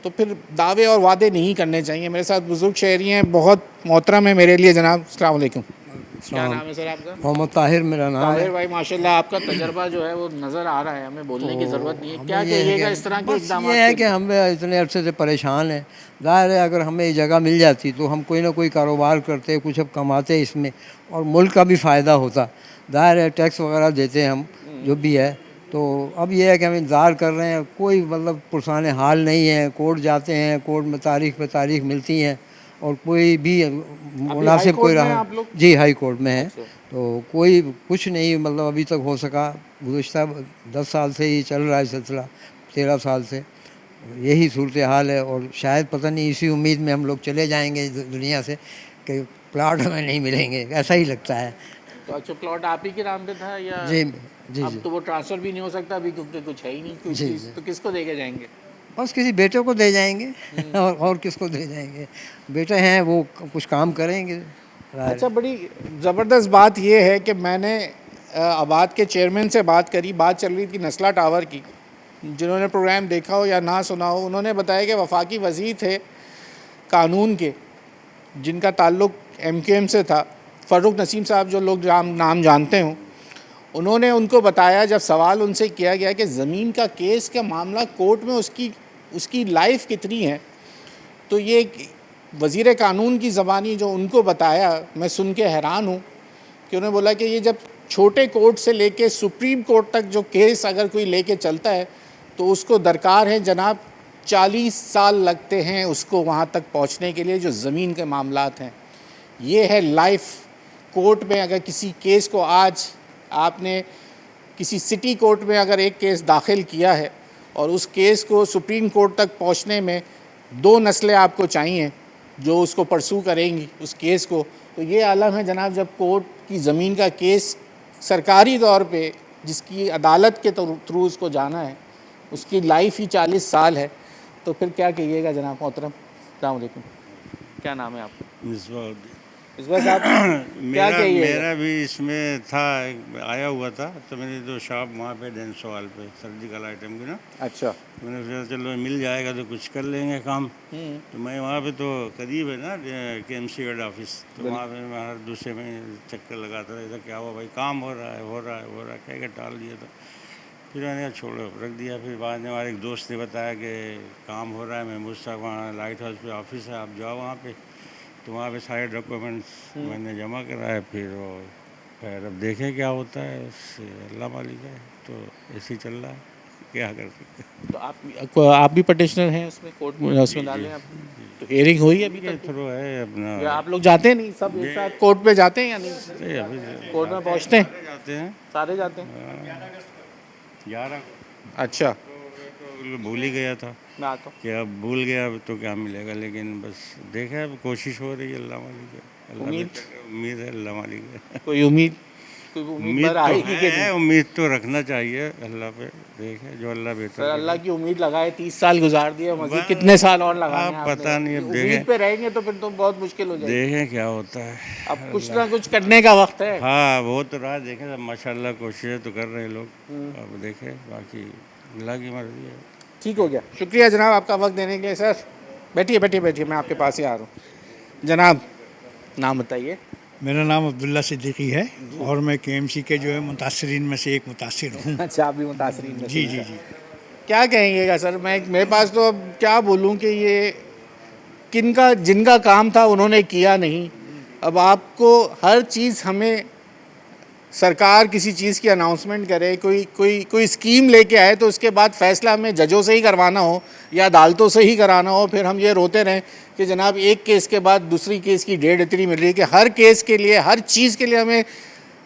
तो फिर दावे और वादे नहीं करने चाहिए। मेरे साथ बुज़ुर्ग शहरी हैं, बहुत मोहतरम है मेरे लिए जनाब। अस्सलाम वालेकुम। क्या नाम है सर आपका? मोहम्मद ताहिर मेरा नाम है। ताहिर भाई, माशाल्लाह आपका तजर्बा जो है वो नज़र आ रहा है, हमें बोलने की ज़रूरत नहीं है। क्या कहिएगा इस तरह के इक़दाम? ये है कि हम इतने अरसे से परेशान हैं। ज़ाहिर है अगर हमें ये जगह मिल जाती तो हम कोई ना कोई कारोबार करते, कुछ अब कमाते इसमें, और मुल्क का भी फ़ायदा होता। ज़ाहिर है टैक्स वगैरह देते हैं हम, जो भी है। तो अब ये है कि हम इंतज़ार कर रहे हैं, कोई मतलब पुरसाने हाल नहीं है। कोर्ट जाते हैं, कोर्ट में तारीख पे तारीख मिलती हैं और कोई भी मुनासिब कोई रहा। जी हाई कोर्ट में है। तो कोई कुछ नहीं मतलब अभी तक हो सका। गुज़श्ता 10 साल से ही चल रहा है सिलसिला, 13 साल से यही सूरत हाल है। और शायद पता नहीं इसी उम्मीद में हम लोग चले जाएंगे दुनिया से कि प्लाट हमें नहीं मिलेंगे, ऐसा ही लगता है। तो अच्छा, प्लॉट आप ही के नाम पे था या? जी जी अब जी। तो वो ट्रांसफ़र भी नहीं हो सकता अभी, क्योंकि कुछ है ही नहीं कुछ चीज़, तो किसको दे के जाएंगे? बस किसी बेटे को दे जाएंगे और किसको दे जाएंगे। बेटे हैं वो कुछ काम करेंगे। अच्छा, बड़ी ज़बरदस्त बात यह है कि मैंने आबाद के चेयरमैन से बात करी, बात चल रही थी नस्ला टावर की। जिन्होंने प्रोग्राम देखा हो या ना सुना हो, उन्होंने बताया कि वफाकी वज़ीर थे कानून के, जिनका ताल्लुक़ MQM से था, फ़र्रुख नसीम साहब, जो लोग नाम जानते हों। उन्होंने उनको बताया, जब सवाल उनसे किया गया कि ज़मीन का केस का मामला कोर्ट में उसकी लाइफ कितनी है, तो ये वज़ीर कानून की ज़बानी जो उनको बताया, मैं सुन के हैरान हूँ कि उन्होंने बोला कि ये जब छोटे कोर्ट से लेके सुप्रीम कोर्ट तक जो केस अगर कोई लेके चलता है तो उसको दरकार है जनाब 40 साल लगते हैं उसको वहाँ तक पहुँचने के लिए, जो ज़मीन के मामलात हैं। ये है लाइफ। कोर्ट में अगर किसी केस को आज आपने किसी सिटी कोर्ट में अगर एक केस दाखिल किया है और उस केस को सुप्रीम कोर्ट तक पहुंचने में 2 नस्लें आपको चाहिए जो उसको परसू करेंगी उस केस को, तो ये आलम है जनाब जब कोर्ट की ज़मीन का केस सरकारी तौर पे जिसकी अदालत के थ्रू उसको जाना है उसकी लाइफ ही 40 साल है, तो फिर क्या कहिएगा जनाब मोहतरम। अस्सलाम वालेकुम, क्या नाम है आपका? इस बार साहब क्या कहिए? मेरा भी इसमें था, आया हुआ था, तो मैंने तो शॉप वहाँ पे डेंस हॉल पे सर्जिकल आइटम की ना, अच्छा मैंने सोचा चलो मिल जाएगा तो कुछ कर लेंगे काम। तो मैं वहाँ पे तो करीब है ना KMC हेड ऑफिस, तो वहाँ पे मैं हर दूसरे में चक्कर लगाता रहता, क्या हुआ भाई, काम हो रहा है कह के टाल दिया। तो फिर मैंने छोड़ो रख दिया। फिर बाद में हमारे एक दोस्त ने बताया कि काम हो रहा है महमूद साहब वहाँ लाइट हाउस पे ऑफिस है, आप जाओ वहाँ पे। तो वहाँ पे सारे डॉक्यूमेंट्स मैंने जमा कराए, फिर वो खैर अब देखें क्या होता है, उससे अल्लाह मालिक है। तो ऐसे ही चल रहा है, क्या कर सकते हैं। तो आप भी पटिशनर हैं उसमें, कोर्ट में उसमें डाले आप, तो हियरिंग हुई है अभी तक? थ्रू है अपना, या आप लोग जाते हैं नहीं सब एक साथ कोर्ट पे जाते हैं या नहीं? अभी कोर्ट में पहुँचते हैं, जाते हैं, सारे जाते हैं। 11 अच्छा, तो भूल ही गया था मैं आता हूँ। कि अब भूल गया अब तो क्या मिलेगा, लेकिन बस देखा अब कोशिश हो रही है, अल्लाह मालिक है, अल्लाह उम्मीद? बेहतर है, उम्मीद है, अल्लाह मालिक है। कोई उम्मीद उम्मीद पर तो आएगी कि है, नहीं? उम्मीद तो रखना चाहिए अल्लाह पे, देखे जो अल्लाह बेहतर सर अल्लाह करे। की उम्मीद लगाए 30 साल गुजार दिए, मजीद बस, कितने साल और लगाने हैं आप आपने? पता नहीं, अब उम्मीद देखें। पे रहेंगे तो फिर तो बहुत मुश्किल हो जाएगी। देखें क्या होता है। अब कुछ ना कुछ करने का वक्त है। हाँ वो तो रहा, देखें सब माशाल्लाह कोशिशें तो कर रहे हैं लोग, अब देखें बाकी अल्लाह की मर्जी है। ठीक हो गया, शुक्रिया जनाब आपका वक्त देने के लिए। सर बैठिए बैठिए बैठिए, मैं आपके पास ही आ रहा हूँ। जनाब नाम बताइए। मेरा नाम अब्दुल्ला सिद्दीकी है और मैं KMC के जो है मुतासरीन में से एक मुतासिर हूँ। अच्छा, आप भी मुतासरीन में जी से जी हैं। जी। क्या कहेंगेगा सर, मेरे पास तो अब क्या बोलूँ कि ये किनका जिनका काम था उन्होंने किया नहीं। अब आपको हर चीज़ हमें सरकार किसी चीज़ की अनाउंसमेंट करे, कोई स्कीम लेके आए तो उसके बाद फ़ैसला हमें जजों से ही करवाना हो या अदालतों से ही कराना हो, फिर हम ये रोते रहें कि जनाब एक केस के बाद दूसरी केस की डेट इतनी मिल रही है कि हर केस के लिए, हर चीज़ के लिए हमें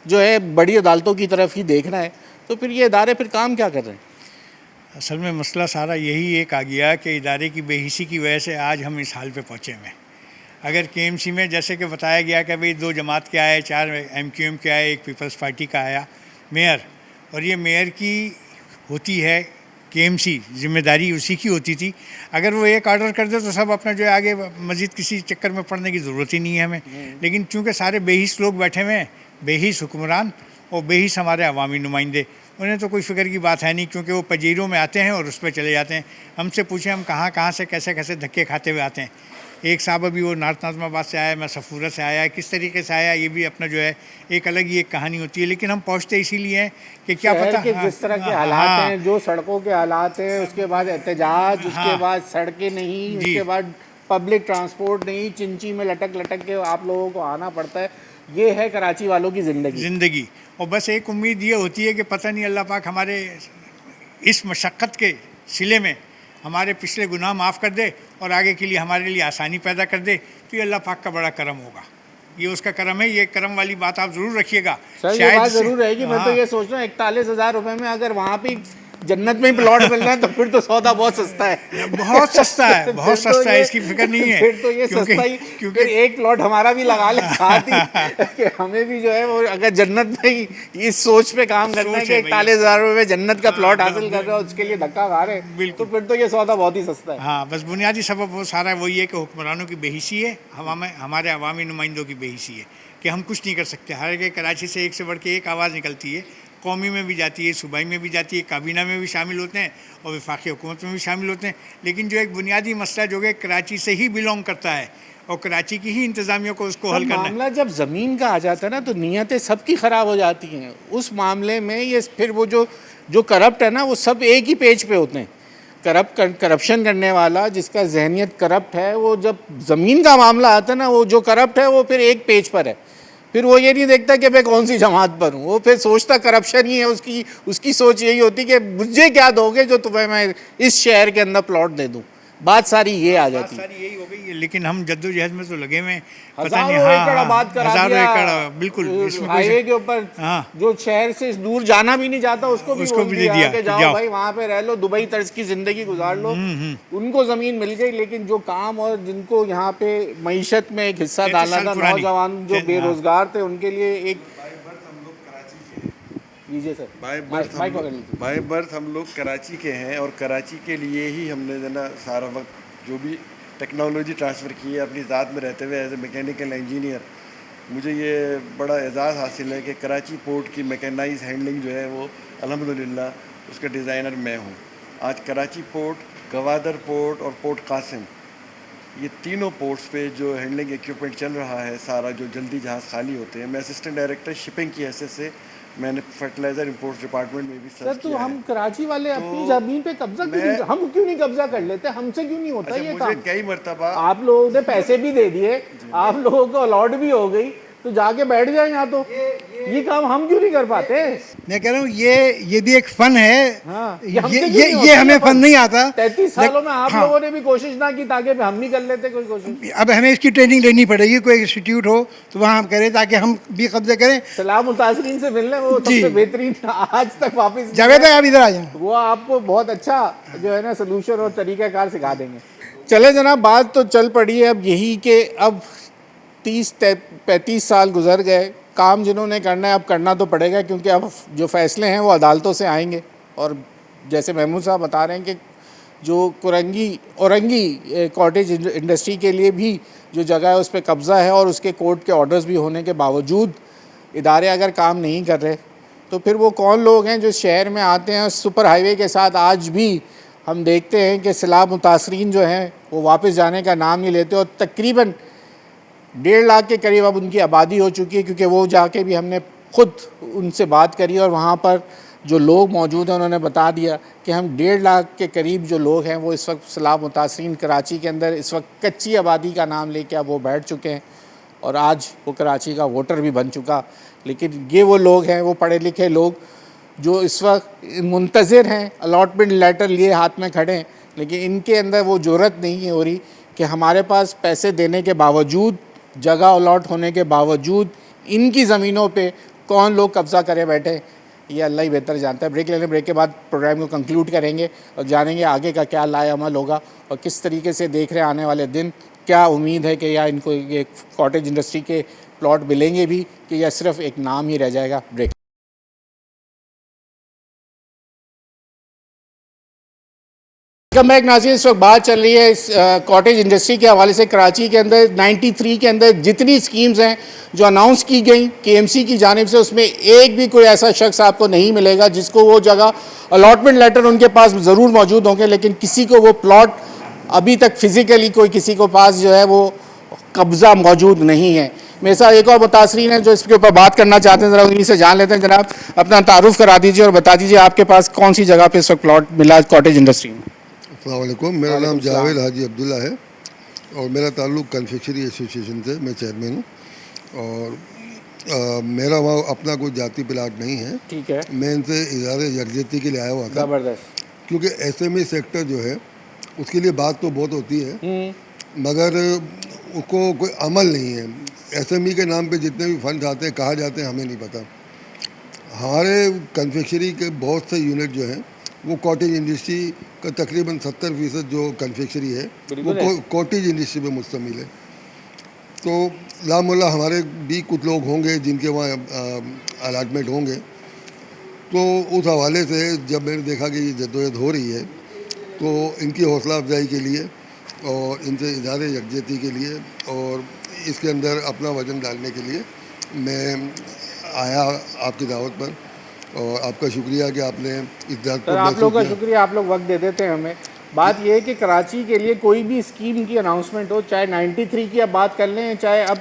जो है बड़ी अदालतों की तरफ ही देखना है। तो फिर ये इदारे फिर काम क्या कर रहे हैं? असल में मसला सारा यही एक आ गया कि इदारे की बेहिसी की वजह से आज हम इस हाल पे पहुँचे हैं। अगर KMC में जैसे कि बताया गया कि भाई 2 जमात के आए, 4 MQM के आए, 1 पीपल्स पार्टी का आया मेयर, और ये मेयर की होती है KMC, जिम्मेदारी उसी की होती थी। अगर वो एक ऑर्डर कर दे तो सब अपना जो है आगे मज़ीद किसी चक्कर में पड़ने की ज़रूरत ही नहीं है हमें। लेकिन चूँकि सारे बेहिस लोग बैठे हुए हैं, बेहिस हुक्मरान और बेहिस हमारे अवामी नुमाइंदे, उन्हें तो कोई फ़िक्र की बात है नहीं, क्योंकि वो पजीरों में आते हैं और उस पर चले जाते हैं। हमसे पूछें हम कहाँ कहाँ से कैसे कैसे धक्के खाते हुए आते हैं। एक साहब अभी वो नार्थ नाज़माबाद से आया, मैं सफूरा से आया, किस तरीके से आया, ये भी अपना जो है एक अलग ही एक कहानी होती है। लेकिन हम पहुँचते इसीलिए हैं कि क्या शहर पता के जिस तरह के हालात हैं, जो सड़कों के हालात हैं, उसके बाद एहतजाज, उसके बाद सड़कें नहीं, उसके बाद पब्लिक ट्रांसपोर्ट नहीं, चिंची में लटक लटक के आप लोगों को आना पड़ता है। ये है कराची वालों की ज़िंदगी। और बस एक उम्मीद ये होती है कि पता नहीं अल्लाह पाक हमारे इस मशक्क़त के सिले में हमारे पिछले गुनाह माफ़ कर दे और आगे के लिए हमारे लिए आसानी पैदा कर दे, तो ये अल्लाह पाक का बड़ा करम होगा। ये उसका करम है, ये करम वाली बात आप ज़रूर रखिएगा। सर ये बात ज़रूर रहेगी। मैं तो ये सोच रहा हूँ 41,000 रुपये में अगर वहाँ पे जन्नत में ही प्लॉट मिल रहा है तो फिर तो सौदा बहुत सस्ता है। बहुत सस्ता है, बहुत फिर तो सस्ता है, ये- इसकी फिक्र नहीं है। फिर तो ये सस्ता ही, क्योंकि फिर एक प्लॉट हमारा भी लगा ले साथ ही कि हमें भी जो है वो अगर जन्नत में ही इस सोच पे काम करना है सोच कि है भैया। 41,000 रुपये में जन्नत का प्लॉट हासिल कर रहे हो, उसके लिए धक्का खा रहे हैं, बिल्कुल। तो फिर तो ये सौदा बहुत ही सस्ता है। हाँ, बस बुनियादी सबब वो सारा वही है कि हुक्मरानों की बेहिसी है, हमारे अवामी नुमाइंदों की बेहिसी है कि हम कुछ नहीं कर सकते। हर एक कराची से एक से बढ़ के एक आवाज़ निकलती है, कौमी में भी जाती है, सूबाई में भी जाती है, काबीना में भी शामिल होते हैं और वफाकी हुकूमत में भी शामिल होते हैं। लेकिन जो एक बुनियादी मसला जो कि कराची से ही बिलोंग करता है और कराची की ही इंतज़ामिया को उसको हल करना है। मामला जब ज़मीन का आ जाता है ना तो नीयतें सबकी ख़राब हो जाती हैं। उस मामले में ये फिर वो जो करप्ट है ना, वो सब एक ही पेज पे होते हैं। करप्शन करने वाला जिसका जहनियत करप्ट है, वो जब ज़मीन का मामला आता है ना, वो जो करप्ट है वो फिर एक पेज पर है। फिर वो ये नहीं देखता कि मैं कौन सी जमात पर हूँ, वो फिर सोचता करप्शन ही है। उसकी सोच यही होती कि मुझे क्या दोगे जो तुम्हें मैं इस शहर के अंदर प्लॉट दे दूँ। बात सारी ये आ जाती है। सारी यही हो गई है, लेकिन हम जद्दोजहद में तो लगे हुए हैं, पता नहीं। हज़ारों हाँ, एकड़ आबाद करा हज़ारों दिया, एकड़, बिल्कुल। इसमें कोई हाईवे के ऊपर हाँ। जो शहर से दूर जाना भी नहीं चाहता उसको भी बोल दे दिया दिया कि कि जाओ जाओ। भाई वहाँ पे रह लो, दुबई तर्ज की जिंदगी गुजार लो। उनको जमीन मिल गई, लेकिन जो काम और जिनको यहाँ पे मईशत में एक हिस्सा 33 डालना साल था, पुरानी। नौजवान जो हाँ। बेरोजगार थे उनके लिए एक लीजिए सर बाय माइक बर्थ पकड़ लीजिए। बाय बर्थ हम लोग कराची के हैं, और कराची के लिए ही हमने जो ना सारा वक्त जो भी टेक्नोलॉजी ट्रांसफ़र की है अपनी ज़ात में रहते हुए एज ए मैकेनिकल इंजीनियर, मुझे ये बड़ा एजाज़ हासिल है कि कराची पोर्ट की मैकेनाइज हैंडलिंग जो है वो अल्हम्दुलिल्लाह उसका डिज़ाइनर मैं हूँ। आज कराची पोर्ट, गवादर पोर्ट और पोर्ट कासिम, ये तीनों पोर्ट्स पे जो हैंडलिंग इक्विपमेंट चल रहा है सारा, जो जल्दी जहाज़ खाली होते हैं, मैं असिस्टेंट डायरेक्टर शिपिंग की हैसियत से मैंने फर्टिलाइज़र इंपोर्ट्स डिपार्टमेंट में भी सर सर्व तो किया हम है। कराची वाले अपनी तो जमीन पे कब्जा क्यों मैं- नहीं, हम क्यों नहीं कब्जा कर लेते, हमसे क्यों नहीं होता अच्छा, ये मुझे काम? कई मरतबा आप लोगों ने पैसे भी दे दिए, आप लोगों को अलॉट भी हो गई, तो जाके बैठ जाए यहाँ। तो ये काम हम क्यों नहीं कर पाते? मैं कह रहा हूँ ये भी एक फन है। हाँ, ये हमसे क्यों ये, नहीं ये होती हमें ये फन नहीं आता। 33 सालों में आप हाँ। लोगों ने भी कोशिश ना की ताकि हम भी कर लेते कोई कोशिश। अब हमें इसकी ट्रेनिंग लेनी पड़ेगी, कोई इंस्टीट्यूट हो तो वहाँ हम करें ताकि हम भी कब्जे करें। सलाम मुतासरीन से मिलने, वो जी। सबसे बेहतरीन आज तक वापस जावेद भाई आप इधर आ जाए। वो आपको बहुत अच्छा जो है ना सोल्यूशन और तरीक़ाकार सिखा देंगे। चले जनाब, बात तो चल पड़ी है अब यही कि अब 30-35 साल गुजर गए, काम जिन्होंने करना है अब करना तो पड़ेगा, क्योंकि अब जो फ़ैसले हैं वो अदालतों से आएंगे। और जैसे महमूद साहब बता रहे हैं कि जो औरंगी कॉटेज इंडस्ट्री के लिए भी जो जगह है उस पर कब्ज़ा है, और उसके कोर्ट के ऑर्डर्स भी होने के बावजूद इदारे अगर काम नहीं कर रहे, तो फिर वो कौन लोग हैं जो शहर में आते हैं सुपर हाईवे के साथ? आज भी हम देखते हैं कि सैलाब मुतासरीन जो हैं वो वापस जाने का नाम नहीं लेते, और तकरीबन 1.5 लाख के करीब अब उनकी आबादी हो चुकी है, क्योंकि वो जाके भी हमने ख़ुद उनसे बात करी और वहाँ पर जो लोग मौजूद हैं उन्होंने बता दिया कि हम 1.5 लाख के करीब जो लोग हैं वो इस वक्त सैलाब मुतासरीन कराची के अंदर इस वक्त कच्ची आबादी का नाम लेके अब वो बैठ चुके हैं, और आज वो कराची का वोटर भी बन चुका। लेकिन ये वो लोग हैं, वो पढ़े लिखे लोग जो इस वक्त मुंतज़िर हैं, अलॉटमेंट लेटर लिए हाथ में खड़े हैं, लेकिन इनके अंदर वो जुर्रत नहीं हो रही कि हमारे पास पैसे देने के बावजूद, जगह अलॉट होने के बावजूद इनकी ज़मीनों पे कौन लोग कब्ज़ा करे बैठे, ये अल्लाह ही बेहतर जानता है। ब्रेक लेने, ब्रेक के बाद प्रोग्राम को कंक्लूड करेंगे और जानेंगे आगे का क्या लाए अमल होगा और किस तरीके से देख रहे हैं आने वाले दिन। क्या उम्मीद है कि या इनको ये कॉटेज इंडस्ट्री के प्लॉट मिलेंगे भी कि या सिर्फ एक नाम ही रह जाएगा। ब्रेक। वेलकम बैक नाज़रीन, इस वक्त बात चल रही है इस कॉटेज इंडस्ट्री के हवाले से। कराची के अंदर 93 के अंदर जितनी स्कीम्स हैं जो अनाउंस की गई केएमसी की जानिब से, उसमें एक भी कोई ऐसा शख्स आपको नहीं मिलेगा जिसको वो जगह, अलॉटमेंट लेटर उनके पास ज़रूर मौजूद होंगे, लेकिन किसी को वो प्लॉट अभी तक फिज़िकली कोई किसी को पास जो है वो कब्ज़ा मौजूद नहीं है। मेरे साथ एक और मुतासरीन है जो इसके ऊपर बात करना चाहते हैं, ज़रा उन्हीं से जान लेते हैं। जनाब, अपना तारुफ करा दीजिए और बता दीजिए आपके पास कौन सी जगह पे इस वक्त प्लॉट मिला कॉटेज इंडस्ट्री में। अस्सलाम वालेकुम, मेरा नाम जावेद हाजी अब्दुल्ला है और मेरा ताल्लुक़ कन्फेक्शनरी एसोसिएशन से, मैं चेयरमैन हूँ। और मेरा वहाँ अपना कोई जाति प्लाट नहीं है। ठीक है, मैं इनसे इजारे यकजहती के लिए आया हुआ था, ज़बरदस्त। क्योंकि एसएमई सेक्टर जो है उसके लिए बात तो बहुत होती है, मगर उसको कोई अमल नहीं है। एसएमई के नाम पे जितने भी फंड आते हैं, कहाँ जाते हैं, हमें नहीं पता। हमारे कन्फेक्शनरी के बहुत से यूनिट जो हैं वो कॉटेज इंडस्ट्री का तकरीबन 70% जो कन्फेक्शनरी है वो कॉटेज इंडस्ट्री पे मुश्तमिल है। तो लामोला हमारे भी कुछ लोग होंगे जिनके वहाँ अलाटमेंट होंगे। तो उस हवाले से जब मैंने देखा कि ये जद्दोजहद हो रही है, तो इनकी हौसला अफजाई के लिए और इनसे इजारे यकजहती के लिए और इसके अंदर अपना वजन डालने के लिए मैं आया आपकी दावत पर। और आपका शुक्रिया कि आपने इस दावत सर, आप लोग का शुक्रिया, आप लोग वक्त दे देते हैं हमें। बात यह है कि कराची के लिए कोई भी स्कीम की अनाउंसमेंट हो, चाहे 93 की अब बात कर लें, चाहे अब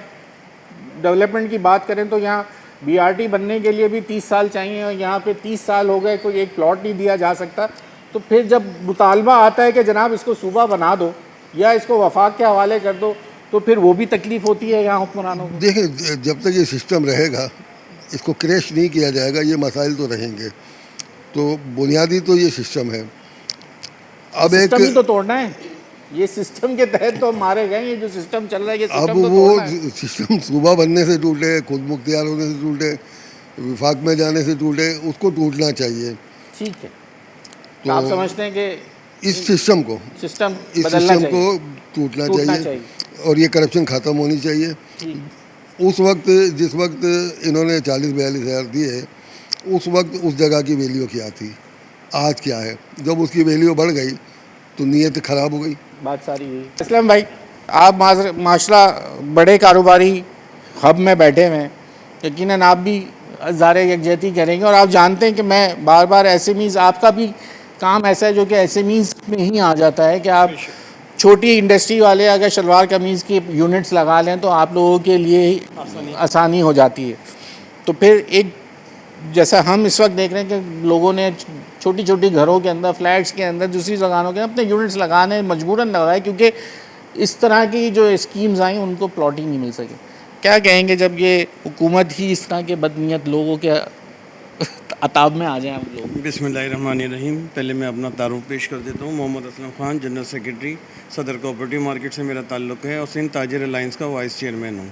डेवलपमेंट की बात करें, तो यहाँ बीआरटी बनने के लिए भी 30 साल चाहिए और यहाँ पे 30 साल हो गए, कोई एक प्लॉट नहीं दिया जा सकता। तो फिर जब मुतालबा आता है कि जनाब इसको सूबा बना दो या इसको वफाक के हवाले कर दो, तो फिर वो भी तकलीफ़ होती है यहाँ हुक्मरानों को। देखिए, जब तक ये सिस्टम रहेगा, इसको क्रैश नहीं किया जाएगा, ये मसाइल तो रहेंगे। तो बुनियादी तो ये सिस्टम है। अब सिस्टम ही तो तोड़ना है। ये सिस्टम के तहत तो मारे गए, ये जो सिस्टम चल रहा है ये अब सिस्टम तो वो तोड़ना है। सिस्टम सुबह बनने से टूटे, खुद मुख्तियार होने से टूटे, विफाक में जाने से टूटे, उसको टूटना चाहिए। ठीक है, तो आप समझते हैं कि इस सिस्टम को सिस्टम इस बदलना सिस्टम को चाहिए, टूटना टूटना चाहिए और ये करप्शन ख़त्म होनी चाहिए। उस वक्त जिस वक्त इन्होंने 40-42 हज़ार दिए, उस वक्त उस जगह की वैल्यू क्या थी, आज क्या है? जब उसकी वैल्यू बढ़ गई तो नीयत ख़राब हो गई। बात सारी हुई। असलम भाई, आप माशरा बड़े कारोबारी हब में बैठे हुए हैं, यकीनन आप भी ज़ाहिर यकजहती करेंगे और आप जानते हैं कि मैं बार बार एसएमईज़, आपका भी काम ऐसा है जो कि एसएमईज़ में ही आ जाता है कि आप छोटी इंडस्ट्री वाले अगर शलवार कमीज़ की यूनिट्स लगा लें तो आप लोगों के लिए ही आसानी हो जाती है। तो फिर एक जैसा हम इस वक्त देख रहे हैं कि लोगों ने छोटी छोटी घरों के अंदर, फ्लैट्स के अंदर, दूसरी जगहों के अंदर अपने यूनिट्स लगाने मजबूरन लगाए क्योंकि इस तरह की जो स्कीम्स आई उनको प्लॉट ही नहीं मिल सके। क्या कहेंगे जब ये हुकूमत ही इस तरह के बदनीयत लोगों के अताब में आ जाए हम लोग? बिस्मिल्लाहिर्रहमानिर्रहीम। पहले मैं अपना तारुफ पेश कर देता हूँ। मोहम्मद असलम खान, जनरल सेक्रेटरी, सदर कोऑपरेटिव मार्केट से मेरा ताल्लुक़ है और सिंध ताजिर अलायंस का वाइस चेयरमैन हूँ।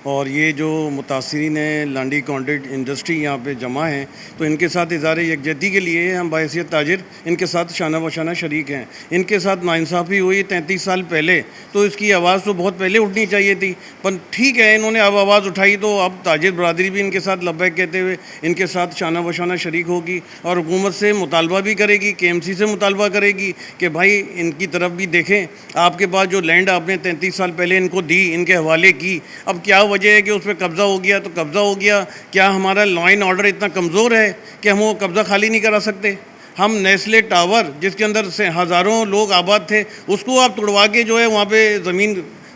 और ये जो मुतासरीन है लांडी कॉन्ट्रैक्ट इंडस्ट्री यहाँ पे जमा है, तो इनके साथ इज़हार यकजहती के लिए हम बाहैसियत ताजिर इनके साथ शाना बशाना शरीक हैं। इनके साथ नाइंसाफ़ी हुई 33 साल पहले, तो इसकी आवाज़ तो बहुत पहले उठनी चाहिए थी, पर ठीक है इन्होंने अब आवाज़ उठाई तो अब ताजिर बरादरी भी इनके साथ लब्बैक कहते हुए इनके साथ शाना बशाना शरीक होगी और हुकूमत से मुतालबा भी करेगी, KMC से मुतालबा करेगी कि भाई इनकी तरफ भी देखें। आपके पास जो लैंड आपने 33 साल पहले इनको दी, इनके हवाले की, अब क्या वजह है कि उस पर कब्ज़ा हो गया तो कब्ज़ा हो गया? क्या हमारा लॉ एंड ऑर्डर इतना कमज़ोर है कि हम वो कब्ज़ा खाली नहीं करा सकते? हम नेस्ले टावर जिसके अंदर से हज़ारों लोग आबाद थे, उसको आप तोड़वा के जो है वहाँ पे ज़मीन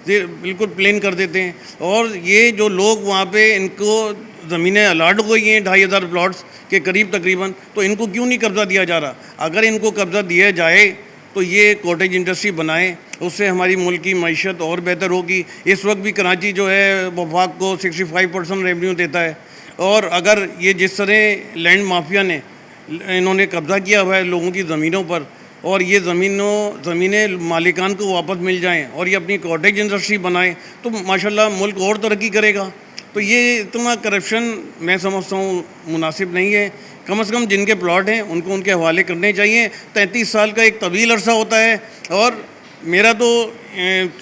बिल्कुल प्लेन कर देते हैं। और ये जो लोग वहाँ पे इनको ज़मीनें अलाट हो गई हैं 2500 प्लॉट्स के करीब तकरीबन, तो इनको क्यों नहीं कब्ज़ा दिया जा रहा? अगर इनको कब्ज़ा दिया जाए तो ये कॉटेज इंडस्ट्री बनाएं, उससे हमारी मुल्क की मईशत और बेहतर होगी। इस वक्त भी कराची जो है वफाक को 65% रेवेन्यू देता है, और अगर ये जिस तरह लैंड माफिया ने इन्होंने कब्ज़ा किया हुआ है लोगों की ज़मीनों पर, और ये ज़मीनें मालिकान को वापस मिल जाएं और ये अपनी कॉटेज इंडस्ट्री बनाएं तो माशाल्लाह मुल्क और तरक्की करेगा। तो ये इतना करप्शन मैं समझता हूँ मुनासिब नहीं है। कम से कम जिनके प्लॉट हैं उनको उनके हवाले करने चाहिए। 33 साल का एक तवील अरसा होता है, और मेरा तो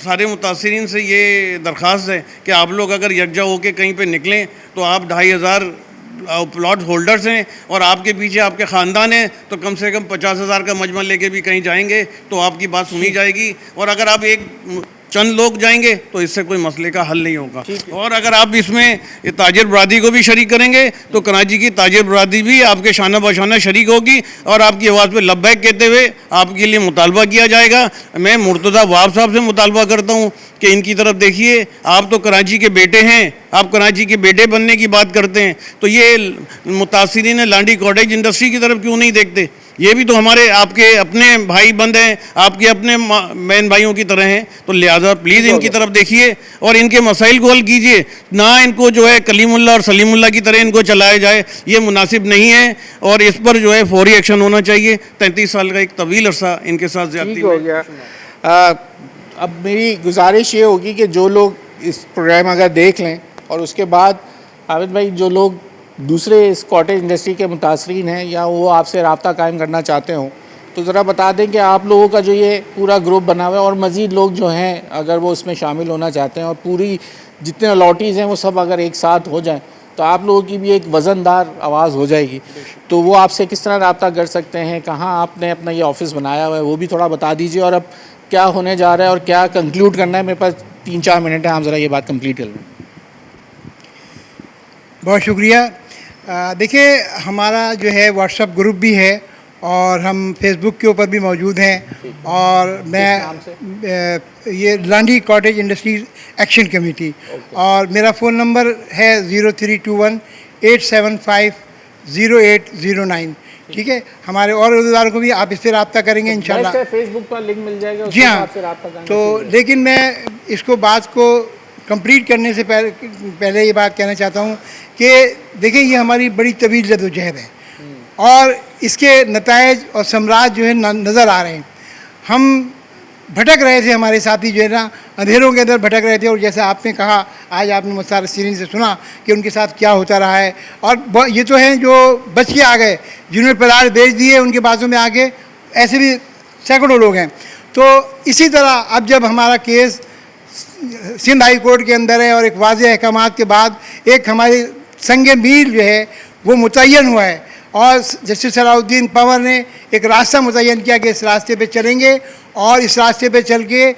सारे मुतासरीन से ये दरख्वास्त है कि आप लोग अगर यकजा होकर कहीं पे निकलें तो आप 2500 प्लॉट होल्डर्स हैं और आपके पीछे आपके ख़ानदान है, तो कम से कम 50,000 का मजमा लेके भी कहीं जाएंगे तो आपकी बात सुनी जाएगी। और अगर आप एक चंद लोग जाएंगे तो इससे कोई मसले का हल नहीं होगा। और अगर आप इसमें ताजिर बरादरी को भी शरीक करेंगे तो कराची की ताजिर बरादरी भी आपके शाना बशाना शरीक होगी और आपकी आवाज़ पे लब्बैक कहते हुए आपके लिए मुतालबा किया जाएगा। मैं मुर्तज़ा वाब साहब से मुतालबा करता हूँ कि इनकी तरफ देखिए, आप तो कराची के बेटे हैं, आप कराची के बेटे बनने की बात करते हैं, तो ये मुतासरीन लांडी कॉटेज इंडस्ट्री की तरफ क्यों नहीं देखते? ये भी तो हमारे आपके अपने भाई बंद हैं, आपके अपने बहन भाइयों की तरह हैं, तो लिहाजा प्लीज़ इनकी तरफ देखिए और इनके मसाइल को हल कीजिए, ना इनको जो है कलीमुल्लाह और सलीमुल्लाह की तरह इनको चलाया जाए, ये मुनासिब नहीं है और इस पर जो है फौरी एक्शन होना चाहिए। 33 साल का एक तवील अरसा इनके साथ ज़्यादती हो गया। अब मेरी गुजारिश ये होगी कि जो लोग इस प्रोग्राम अगर देख लें और उसके बाद आबिद भाई जो लोग दूसरे इस कॉटेज इंडस्ट्री के मुतासरीन हैं या वो आपसे रब्ता कायम करना चाहते हों तो ज़रा बता दें कि आप लोगों का जो ये पूरा ग्रुप बना हुआ है और मज़ीद लोग जो हैं अगर वो उसमें शामिल होना चाहते हैं और पूरी जितने अलॉटीज़ हैं वो सब अगर एक साथ हो जाएं तो आप लोगों की भी एक वज़नदार आवाज़ हो जाएगी। तो वो आपसे किस तरह रब्ता कर सकते हैं, कहाँ आपने अपना ये ऑफ़िस बनाया हुआ है, वो भी थोड़ा बता दीजिए। और अब क्या होने जा रहा है और क्या कंक्लूड करना है, मेरे पास 3-4 मिनट है, हम ज़रा ये बात कंप्लीट कर लें। बहुत शुक्रिया। देखिए हमारा जो है व्हाट्सएप ग्रुप भी है और हम फेसबुक के ऊपर भी मौजूद हैं और मैं ये Landi cottage industries action committee और मेरा फ़ोन नंबर है 0321-875-0809। ठीक है, हमारे और उद्योगदारों को भी आप इससे रब्ता करेंगे इंशाल्लाह। फेसबुक पर लिंक मिल जाएगा, जी हाँ। तो लेकिन मैं इसको बात को कंप्लीट करने से पहले ये बात कहना चाहता हूँ कि देखिए ये हमारी बड़ी तवील जद्दोजहद है और इसके नतायज और समराज जो है नज़र आ रहे हैं। हम भटक रहे थे हमारे साथी जो है ना, अंधेरों के अंदर भटक रहे थे। और जैसे आपने कहा, आज आपने मुख्तार सीरीन से सुना कि उनके साथ क्या होता रहा है। और ये तो हैं जो बच के आ गए, जिन्होंने प्लाट बेच दिए, उनके बाजू में आगे ऐसे भी सैकड़ों लोग हैं। तो इसी तरह अब जब हमारा केस सिंध हाई कोर्ट के अंदर है और एक वाज़ेह अहकामात के बाद एक हमारी संग मील जो है वो मुतय्यन हुआ है, और जस्टिस सलाउद्दीन पंवर ने एक रास्ता मुतय्यन किया कि इस रास्ते पे चलेंगे और इस रास्ते पे चल के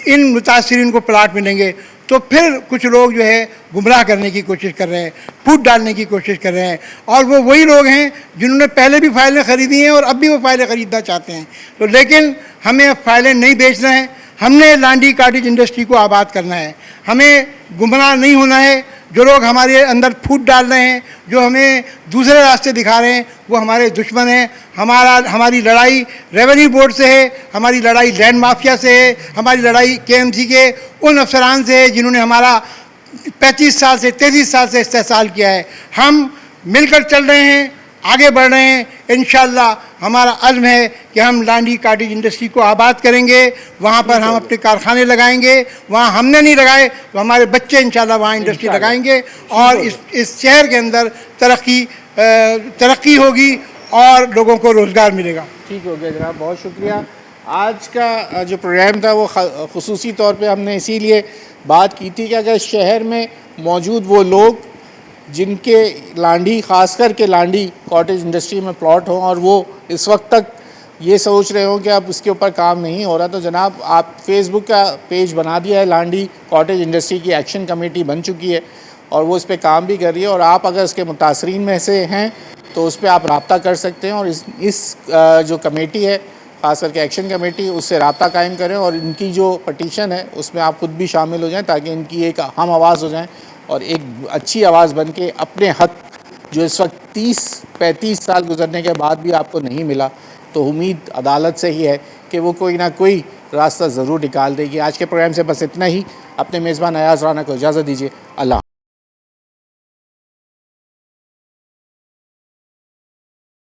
इन मुतासरीन को प्लाट मिलेंगे। तो फिर कुछ लोग जो है गुमराह करने की कोशिश कर रहे हैं, फूट डालने की कोशिश कर रहे हैं, और वो वही लोग हैं जिन्होंने पहले भी फाइलें ख़रीदी हैं और अब भी वो फाइलें ख़रीदना चाहते हैं। तो लेकिन हमें अब फाइलें नहीं बेचना है, हमने लांडी काटेज इंडस्ट्री को आबाद करना है। हमें गुमराह नहीं होना है। जो लोग हमारे अंदर फूट डाल रहे हैं, जो हमें दूसरे रास्ते दिखा रहे हैं, वो हमारे दुश्मन हैं। हमारी लड़ाई रेवेन्यू बोर्ड से है, हमारी लड़ाई लैंड माफिया से है, हमारी लड़ाई केएमसी के उन अफसरान से है जिन्होंने हमारा 35 साल से 33 साल से इस्तेहसाल किया है। हम मिलकर चल रहे हैं, आगे बढ़ रहे हैं। इंशाअल्लाह हमारा अज़्म है कि हम लांडी काटेज इंडस्ट्री को आबाद करेंगे, वहाँ पर हम अपने कारखाने लगाएंगे। वहाँ हमने नहीं लगाए तो हमारे बच्चे इंशाअल्लाह वहाँ इंडस्ट्री लगाएंगे, और इस शहर के अंदर तरक्की होगी और लोगों को रोज़गार मिलेगा। ठीक हो गया जनाब, बहुत शुक्रिया। आज का जो प्रोग्राम था वो ख़ुसूसी तौर पे हमने इसीलिए बात की थी कि अगर शहर में मौजूद वो लोग जिनके लांडी, ख़ास कर के लांडी कॉटेज इंडस्ट्री में प्लॉट हों और वो इस वक्त तक ये सोच रहे हो कि अब इसके ऊपर काम नहीं हो रहा, तो जनाब आप फेसबुक का पेज बना दिया है, लांडी कॉटेज इंडस्ट्री की एक्शन कमेटी बन चुकी है और वो इस पर काम भी कर रही है। और आप अगर इसके मुतासरीन में से हैं तो उस पर आप रब्ता कर सकते हैं और इस जो कमेटी है, ख़ास करके एक्शन कमेटी, उससे रब्ता कायम करें और इनकी जो पटिशन है उसमें आप खुद भी शामिल हो जाएँ ताकि इनकी एक अहम आवाज़ हो जाएँ और एक अच्छी आवाज़ बन के अपने हक़ जो इस वक्त 30-35 साल गुजरने के बाद भी आपको नहीं मिला, तो उम्मीद अदालत से ही है कि वो कोई ना कोई रास्ता ज़रूर निकाल देगी। आज के प्रोग्राम से बस इतना ही। अपने मेज़बान अयाज़ राना को इजाज़त दीजिए। अल्लाह।